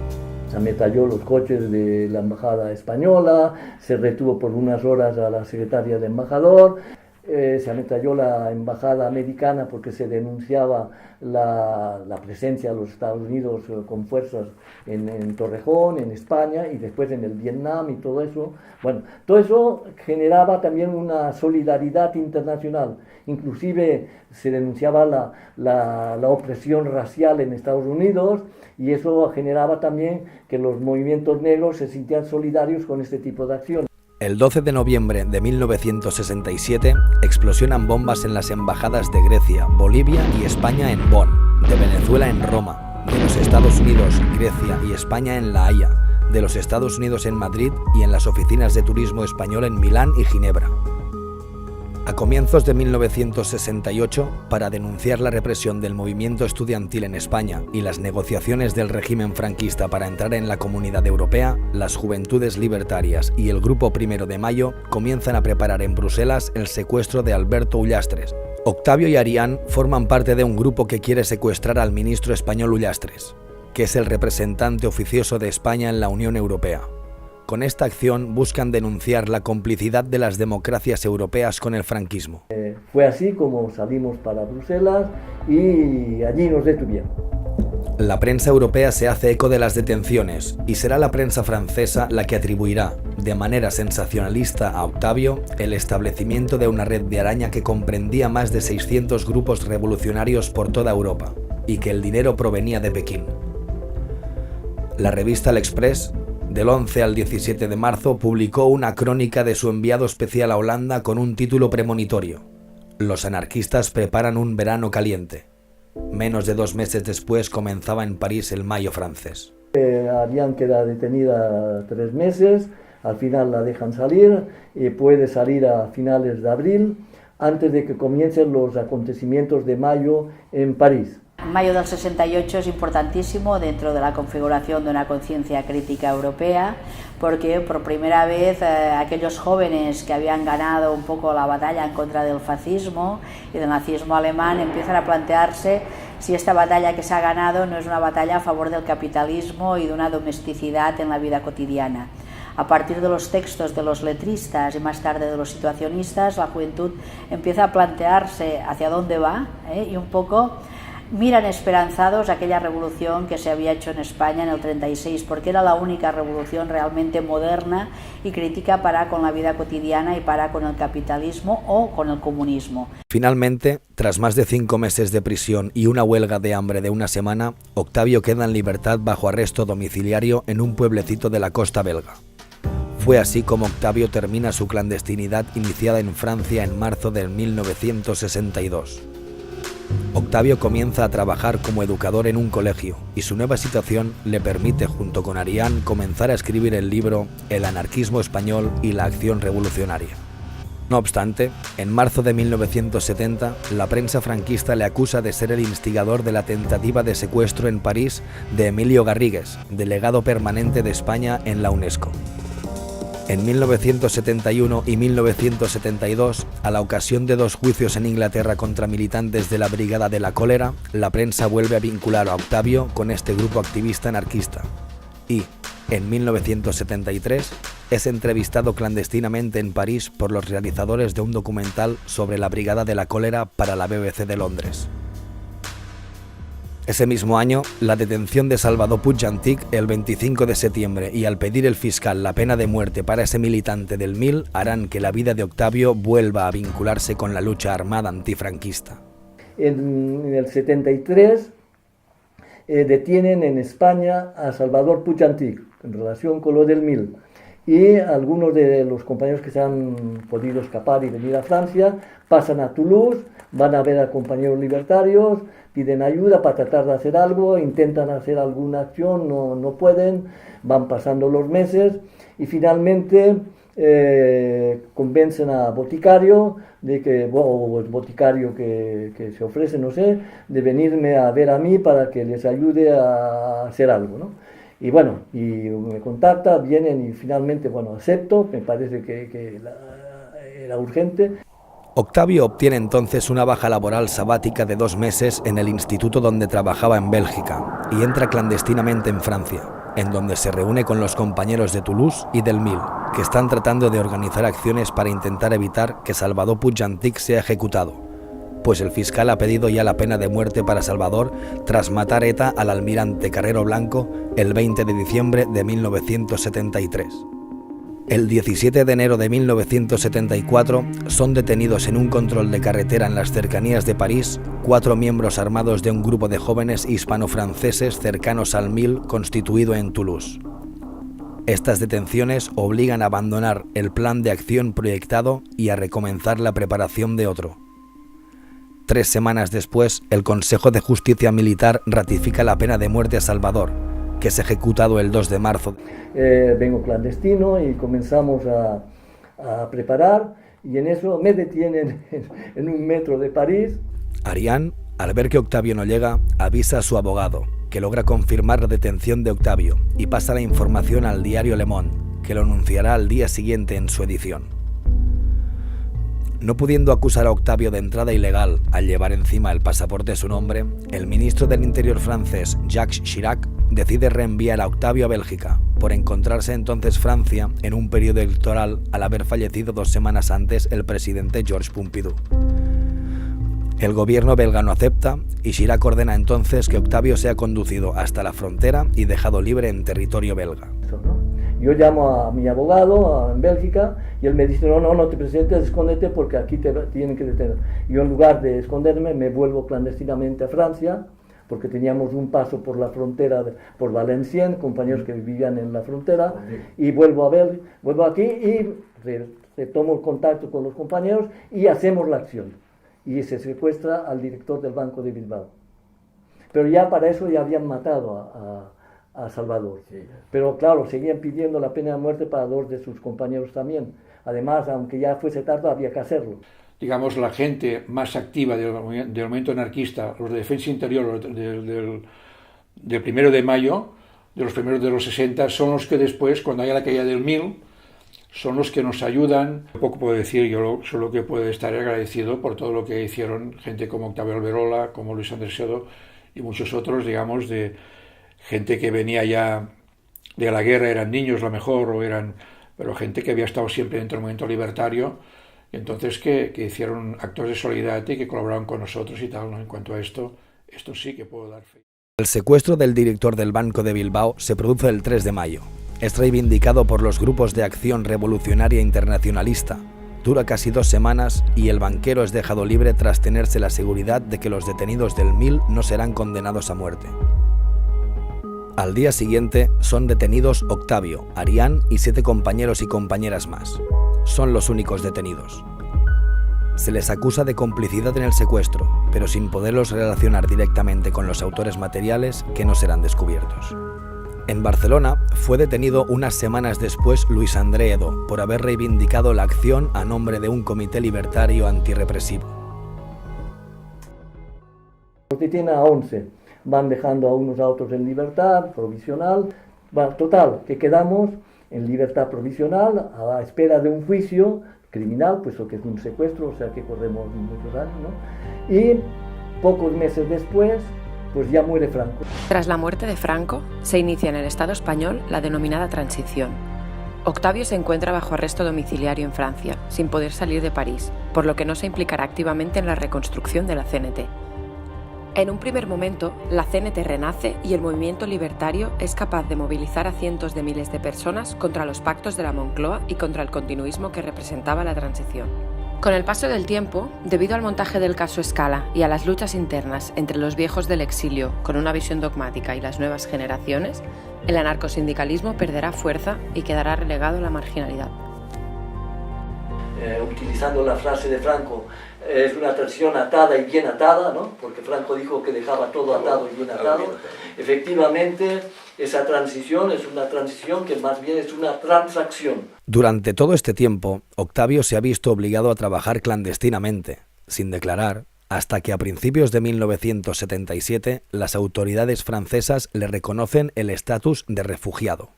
Se ametralló los coches de la embajada española, se retuvo por unas horas a la secretaria del embajador, se ametralló la embajada americana porque se denunciaba la presencia de los Estados Unidos con fuerzas en Torrejón, en España y después en el Vietnam y todo eso. Bueno, todo eso generaba también una solidaridad internacional. Inclusive se denunciaba la opresión racial en Estados Unidos y eso generaba también que los movimientos negros se sintieran solidarios con este tipo de acciones. El 12 de noviembre de 1967 explosionan bombas en las embajadas de Grecia, Bolivia y España en Bonn, de Venezuela en Roma, de los Estados Unidos, Grecia y España en La Haya, de los Estados Unidos en Madrid y en las oficinas de turismo español en Milán y Ginebra. A comienzos de 1968, para denunciar la represión del movimiento estudiantil en España y las negociaciones del régimen franquista para entrar en la Comunidad Europea, las Juventudes Libertarias y el Grupo 1 de Mayo comienzan a preparar en Bruselas el secuestro de Alberto Ullastres. Octavio y Arián forman parte de un grupo que quiere secuestrar al ministro español Ullastres, que es el representante oficioso de España en la Unión Europea. Con esta acción buscan denunciar la complicidad de las democracias europeas con el franquismo. Fue así como salimos para Bruselas y allí nos detuvieron. La prensa europea se hace eco de las detenciones y será la prensa francesa la que atribuirá, de manera sensacionalista a Octavio, el establecimiento de una red de araña que comprendía más de 600 grupos revolucionarios por toda Europa y que el dinero provenía de Pekín. La revista L'Express, del 11 al 17 de marzo, publicó una crónica de su enviado especial a Holanda con un título premonitorio: Los anarquistas preparan un verano caliente. Menos de 2 meses después comenzaba en París el Mayo francés. Arián queda detenida 3 meses, al final la dejan salir y puede salir a finales de abril, antes de que comiencen los acontecimientos de mayo en París. Mayo del 68 es importantísimo dentro de la configuración de una conciencia crítica europea, porque por primera vez aquellos jóvenes que habían ganado un poco la batalla en contra del fascismo y del nazismo alemán empiezan a plantearse si esta batalla que se ha ganado no es una batalla a favor del capitalismo y de una domesticidad en la vida cotidiana. A partir de los textos de los letristas y más tarde de los situacionistas, la juventud empieza a plantearse hacia dónde va y un poco miran esperanzados aquella revolución que se había hecho en España en el 36, porque era la única revolución realmente moderna y crítica para con la vida cotidiana y para con el capitalismo o con el comunismo. Finalmente, tras más de 5 meses de prisión y una huelga de hambre de una semana, Octavio queda en libertad bajo arresto domiciliario en un pueblecito de la costa belga. Fue así como Octavio termina su clandestinidad iniciada en Francia en marzo de 1962. Octavio comienza a trabajar como educador en un colegio y su nueva situación le permite, junto con Arián, comenzar a escribir el libro El anarquismo español y la acción revolucionaria. No obstante, en marzo de 1970, la prensa franquista le acusa de ser el instigador de la tentativa de secuestro en París de Emilio Garrigues, delegado permanente de España en la UNESCO. En 1971 y 1972, a la ocasión de 2 juicios en Inglaterra contra militantes de la Brigada de la Cólera, la prensa vuelve a vincular a Octavio con este grupo activista anarquista. Y, en 1973, es entrevistado clandestinamente en París por los realizadores de un documental sobre la Brigada de la Cólera para la BBC de Londres. Ese mismo año, la detención de Salvador Puig Antich el 25 de septiembre y al pedir el fiscal la pena de muerte para ese militante del MIL harán que la vida de Octavio vuelva a vincularse con la lucha armada antifranquista. En el 73 detienen en España a Salvador Puig Antich en relación con lo del MIL y algunos de los compañeros que se han podido escapar y venir a Francia pasan a Toulouse, van a ver a compañeros libertarios, piden ayuda para tratar de hacer algo, intentan hacer alguna acción, no pueden, van pasando los meses y finalmente convencen a Boticario de que, o el boticario que se ofrece, no sé, de venirme a ver a mí para que les ayude a hacer algo, ¿no? Y bueno, y me contacta, vienen y finalmente, bueno, acepto, me parece que era urgente. Octavio obtiene entonces una baja laboral sabática de 2 meses en el instituto donde trabajaba en Bélgica y entra clandestinamente en Francia, en donde se reúne con los compañeros de Toulouse y del Mil, que están tratando de organizar acciones para intentar evitar que Salvador Puig Antich sea ejecutado, pues el fiscal ha pedido ya la pena de muerte para Salvador tras matar ETA al almirante Carrero Blanco el 20 de diciembre de 1973. El 17 de enero de 1974 son detenidos en un control de carretera en las cercanías de París 4 miembros armados de un grupo de jóvenes hispano-franceses cercanos al Mil constituido en Toulouse. Estas detenciones obligan a abandonar el plan de acción proyectado y a recomenzar la preparación de otro. 3 semanas después, el Consejo de Justicia Militar ratifica la pena de muerte a Salvador, que es ejecutado el 2 de marzo. Vengo clandestino y comenzamos a preparar y en eso me detienen en un metro de París. Ariane, al ver que Octavio no llega, avisa a su abogado, que logra confirmar la detención de Octavio y pasa la información al diario Le Monde, que lo anunciará al día siguiente en su edición. No pudiendo acusar a Octavio de entrada ilegal al llevar encima el pasaporte a su nombre, el ministro del Interior francés, Jacques Chirac, decide reenviar a Octavio a Bélgica, por encontrarse entonces Francia en un periodo electoral al haber fallecido 2 semanas antes el presidente Georges Pompidou. El gobierno belga no acepta y Chirac ordena entonces que Octavio sea conducido hasta la frontera y dejado libre en territorio belga. Yo llamo a mi abogado en Bélgica y él me dice, no te presentes, escóndete porque aquí te tienen que detener. Yo en lugar de esconderme me vuelvo clandestinamente a Francia porque teníamos un paso por la frontera, por Valenciennes, compañeros que vivían en la frontera, y vuelvo aquí y retomo el contacto con los compañeros y hacemos la acción. Y se secuestra al director del Banco de Bilbao. Pero ya para eso ya habían matado a Salvador. Pero claro, seguían pidiendo la pena de muerte para 2 de sus compañeros también. Además, aunque ya fuese tarde, había que hacerlo. Digamos, la gente más activa del movimiento anarquista, los de Defensa Interior del 1 de mayo, de los primeros de los 60, son los que después, cuando haya la caída del Mil, son los que nos ayudan. Poco puedo decir, yo solo que puedo estar agradecido por todo lo que hicieron gente como Octavio Alberola, como Luis Andrés Sedo y muchos otros, digamos, de gente que venía ya de la guerra, eran niños a lo mejor, pero gente que había estado siempre dentro del movimiento libertario, y entonces que hicieron actos de solidaridad y que colaboraron con nosotros y tal, ¿no? En cuanto a esto sí que puedo dar fe. El secuestro del director del Banco de Bilbao se produce el 3 de mayo. Es reivindicado por los grupos de acción revolucionaria internacionalista. Dura casi 2 semanas y el banquero es dejado libre tras tenerse la seguridad de que los detenidos del Mil no serán condenados a muerte. Al día siguiente son detenidos Octavio, Ariane y 7 compañeros y compañeras más. Son los únicos detenidos. Se les acusa de complicidad en el secuestro, pero sin poderlos relacionar directamente con los autores materiales que no serán descubiertos. En Barcelona fue detenido unas semanas después Luis André Edo por haber reivindicado la acción a nombre de un comité libertario antirrepresivo. Tiene a 11. Van dejando a unos a otros en libertad provisional. Total, que quedamos en libertad provisional a la espera de un juicio criminal, puesto que es un secuestro, o sea que corremos muchos años, ¿no? Y pocos meses después, pues ya muere Franco. Tras la muerte de Franco, se inicia en el Estado español la denominada transición. Octavio se encuentra bajo arresto domiciliario en Francia, sin poder salir de París, por lo que no se implicará activamente en la reconstrucción de la CNT. En un primer momento, la CNT renace y el movimiento libertario es capaz de movilizar a cientos de miles de personas contra los pactos de la Moncloa y contra el continuismo que representaba la transición. Con el paso del tiempo, debido al montaje del caso Scala y a las luchas internas entre los viejos del exilio con una visión dogmática y las nuevas generaciones, el anarcosindicalismo perderá fuerza y quedará relegado a la marginalidad. Utilizando la frase de Franco, es una transición atada y bien atada, ¿no? Porque Franco dijo que dejaba todo atado y bien atado. Efectivamente, esa transición es una transición que más bien es una transacción. Durante todo este tiempo, Octavio se ha visto obligado a trabajar clandestinamente, sin declarar, hasta que a principios de 1977 las autoridades francesas le reconocen el estatus de refugiado.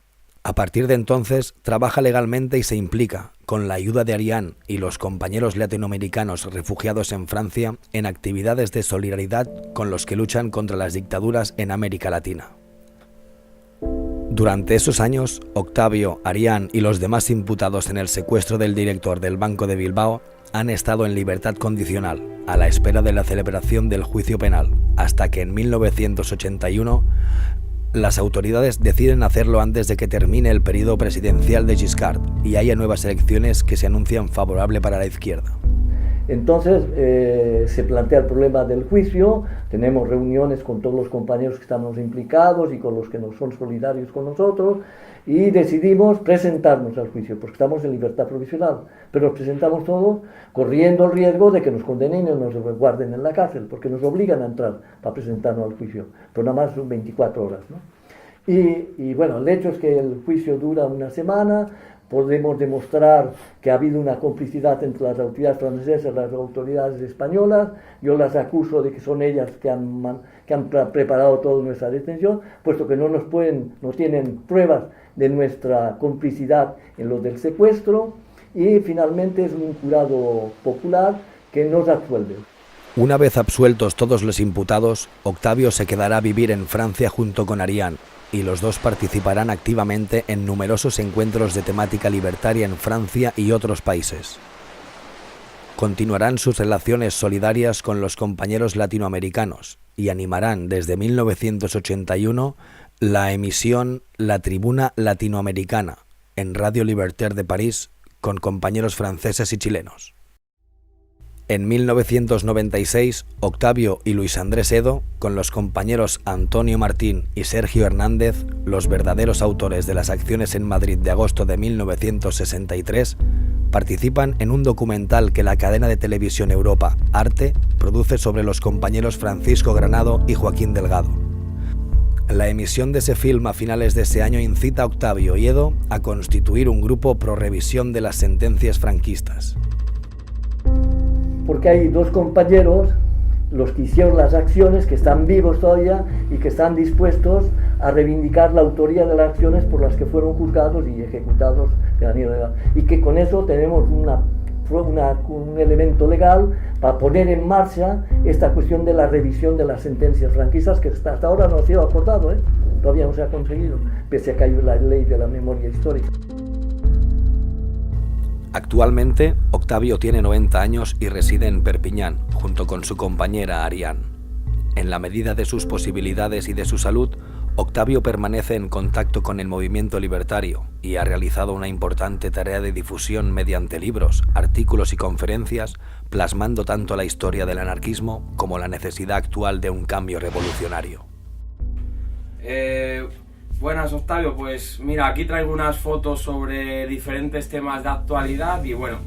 A partir de entonces, trabaja legalmente y se implica, con la ayuda de Ariane y los compañeros latinoamericanos refugiados en Francia, en actividades de solidaridad con los que luchan contra las dictaduras en América Latina. Durante esos años, Octavio, Ariane y los demás imputados en el secuestro del director del Banco de Bilbao han estado en libertad condicional, a la espera de la celebración del juicio penal, hasta que en 1981 las autoridades deciden hacerlo antes de que termine el periodo presidencial de Giscard y haya nuevas elecciones que se anuncian favorable para la izquierda. Entonces se plantea el problema del juicio, tenemos reuniones con todos los compañeros que estamos implicados y con los que no son solidarios con nosotros y decidimos presentarnos al juicio porque estamos en libertad provisional, pero nos presentamos todos corriendo el riesgo de que nos condenen y nos guarden en la cárcel porque nos obligan a entrar para presentarnos al juicio, pero nada más son 24 horas, ¿no? Y bueno, el hecho es que el juicio dura una semana. Podemos demostrar que ha habido una complicidad entre las autoridades francesas y las autoridades españolas. Yo las acuso de que son ellas que han preparado toda nuestra detención, puesto que no tienen pruebas de nuestra complicidad en lo del secuestro. Y finalmente es un jurado popular que nos absuelve. Una vez absueltos todos los imputados, Octavio se quedará a vivir en Francia junto con Ariane, y los dos participarán activamente en numerosos encuentros de temática libertaria en Francia y otros países. Continuarán sus relaciones solidarias con los compañeros latinoamericanos y animarán desde 1981 la emisión La Tribuna Latinoamericana en Radio Libertaire de París con compañeros franceses y chilenos. En 1996, Octavio y Luis Andrés Edo, con los compañeros Antonio Martín y Sergio Hernández, los verdaderos autores de las acciones en Madrid de agosto de 1963, participan en un documental que la cadena de televisión Europa, Arte, produce sobre los compañeros Francisco Granado y Joaquín Delgado. La emisión de ese film a finales de ese año incita a Octavio y Edo a constituir un grupo pro revisión de las sentencias franquistas. Porque hay dos compañeros, los que hicieron las acciones, que están vivos todavía y que están dispuestos a reivindicar la autoría de las acciones por las que fueron juzgados y ejecutados. Y que con eso tenemos un elemento legal para poner en marcha esta cuestión de la revisión de las sentencias franquistas, que hasta ahora no ha sido acordado, todavía no se ha conseguido, pese a que hay la ley de la memoria histórica. Actualmente, Octavio tiene 90 años y reside en Perpiñán, junto con su compañera Ariane. En la medida de sus posibilidades y de su salud, Octavio permanece en contacto con el movimiento libertario y ha realizado una importante tarea de difusión mediante libros, artículos y conferencias, plasmando tanto la historia del anarquismo como la necesidad actual de un cambio revolucionario. Buenas, Octavio, pues mira, aquí traigo unas fotos sobre diferentes temas de actualidad y bueno,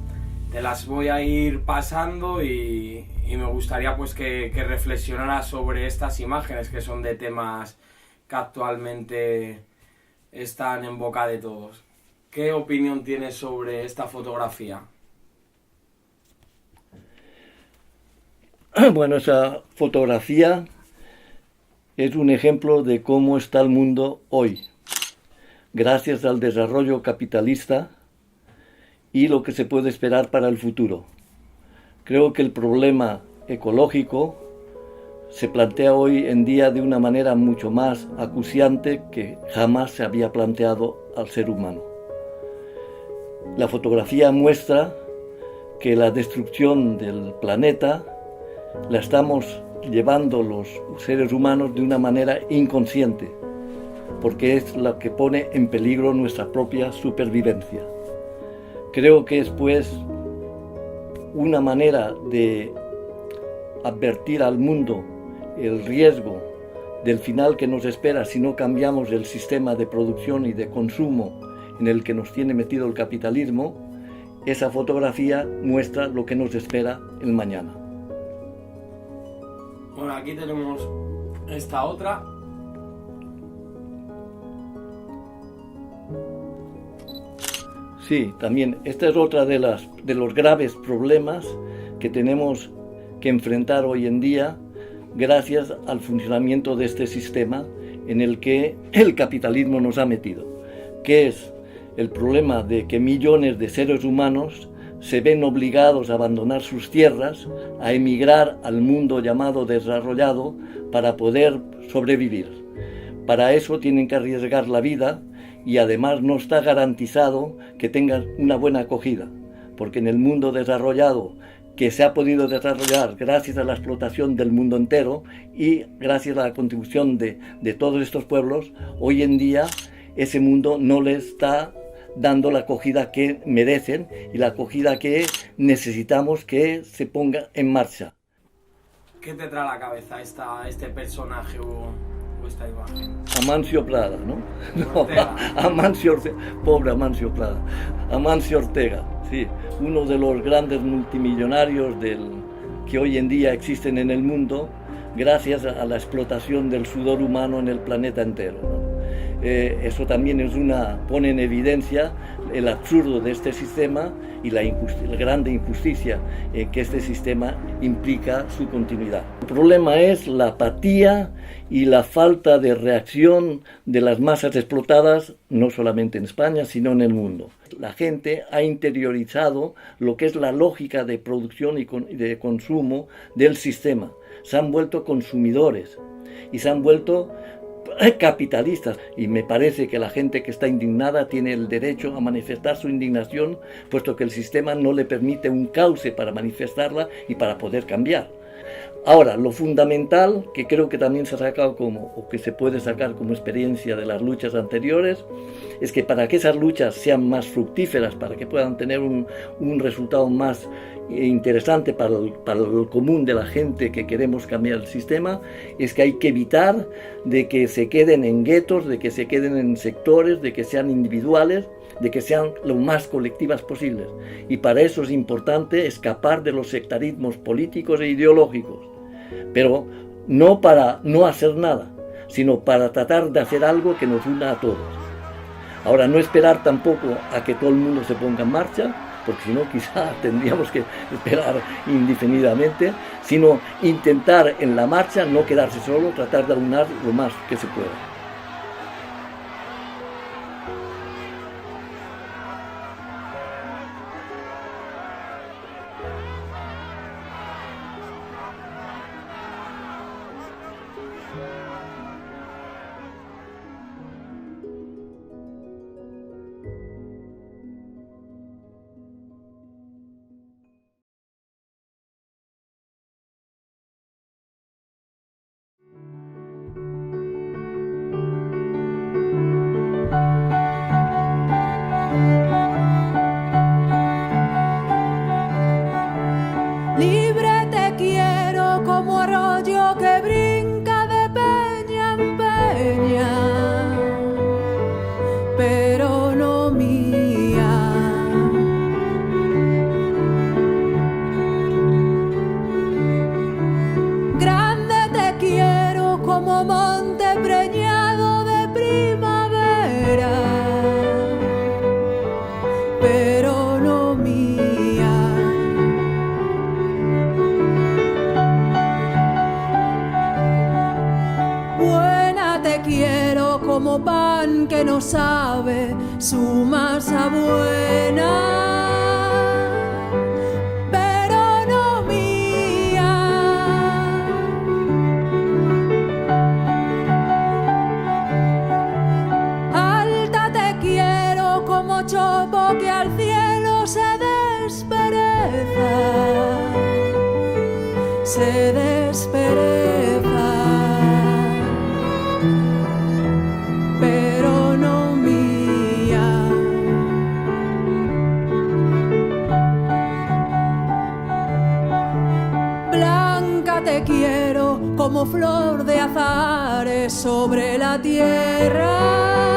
te las voy a ir pasando y me gustaría pues que reflexionaras sobre estas imágenes que son de temas que actualmente están en boca de todos. ¿Qué opinión tienes sobre esta fotografía? Bueno, esa fotografía es un ejemplo de cómo está el mundo hoy, gracias al desarrollo capitalista y lo que se puede esperar para el futuro. Creo que el problema ecológico se plantea hoy en día de una manera mucho más acuciante que jamás se había planteado al ser humano. La fotografía muestra que la destrucción del planeta la estamos llevando los seres humanos de una manera inconsciente, porque es la que pone en peligro nuestra propia supervivencia. Creo que es pues una manera de advertir al mundo el riesgo del final que nos espera si no cambiamos el sistema de producción y de consumo en el que nos tiene metido el capitalismo, esa fotografía muestra lo que nos espera el mañana. Bueno, aquí tenemos esta otra. Sí, también esta es otra de los graves problemas que tenemos que enfrentar hoy en día gracias al funcionamiento de este sistema en el que el capitalismo nos ha metido, que es el problema de que millones de seres humanos se ven obligados a abandonar sus tierras, a emigrar al mundo llamado desarrollado para poder sobrevivir. Para eso tienen que arriesgar la vida y además no está garantizado que tengan una buena acogida, porque en el mundo desarrollado, que se ha podido desarrollar gracias a la explotación del mundo entero y gracias a la contribución de todos estos pueblos, hoy en día ese mundo no les está dando la acogida que merecen y la acogida que necesitamos que se ponga en marcha. ¿Qué te trae a la cabeza este personaje o esta imagen? Amancio Prada, ¿no? Ortega. Amancio Ortega, pobre Amancio Prada. Amancio Ortega, sí, uno de los grandes multimillonarios que hoy en día existen en el mundo gracias a la explotación del sudor humano en el planeta entero, ¿no? Eso también pone en evidencia el absurdo de este sistema y la grande injusticia que este sistema implica su continuidad. El problema es la apatía y la falta de reacción de las masas explotadas, no solamente en España, sino en el mundo. La gente ha interiorizado lo que es la lógica de producción y de consumo del sistema. Se han vuelto consumidores y se han vuelto capitalistas, y me parece que la gente que está indignada tiene el derecho a manifestar su indignación, puesto que el sistema no le permite un cauce para manifestarla y para poder cambiar. Ahora, lo fundamental, que creo que también se ha sacado o que se puede sacar como experiencia de las luchas anteriores, es que para que esas luchas sean más fructíferas, para que puedan tener un resultado más interesante para el común de la gente que queremos cambiar el sistema, es que hay que evitar de que se queden en guetos, de que se queden en sectores, de que sean individuales, de que sean lo más colectivas posibles. Y para eso es importante escapar de los sectarismos políticos e ideológicos, pero no para no hacer nada, sino para tratar de hacer algo que nos una a todos. Ahora, no esperar tampoco a que todo el mundo se ponga en marcha, porque si no quizá tendríamos que esperar indefinidamente, sino intentar en la marcha no quedarse solo, tratar de aunar lo más que se pueda. Libre te quiero como arroyo que brinca de peña en peña, pero no mía. Grande te quiero como monte preñado de primavera, pero no mía. Buena te quiero como pan que no sabe su masa buena, pero no mía. Alta te quiero como chopo que al cielo se despereza, se despereza, pero no mía. como flor de azahares sobre la tierra.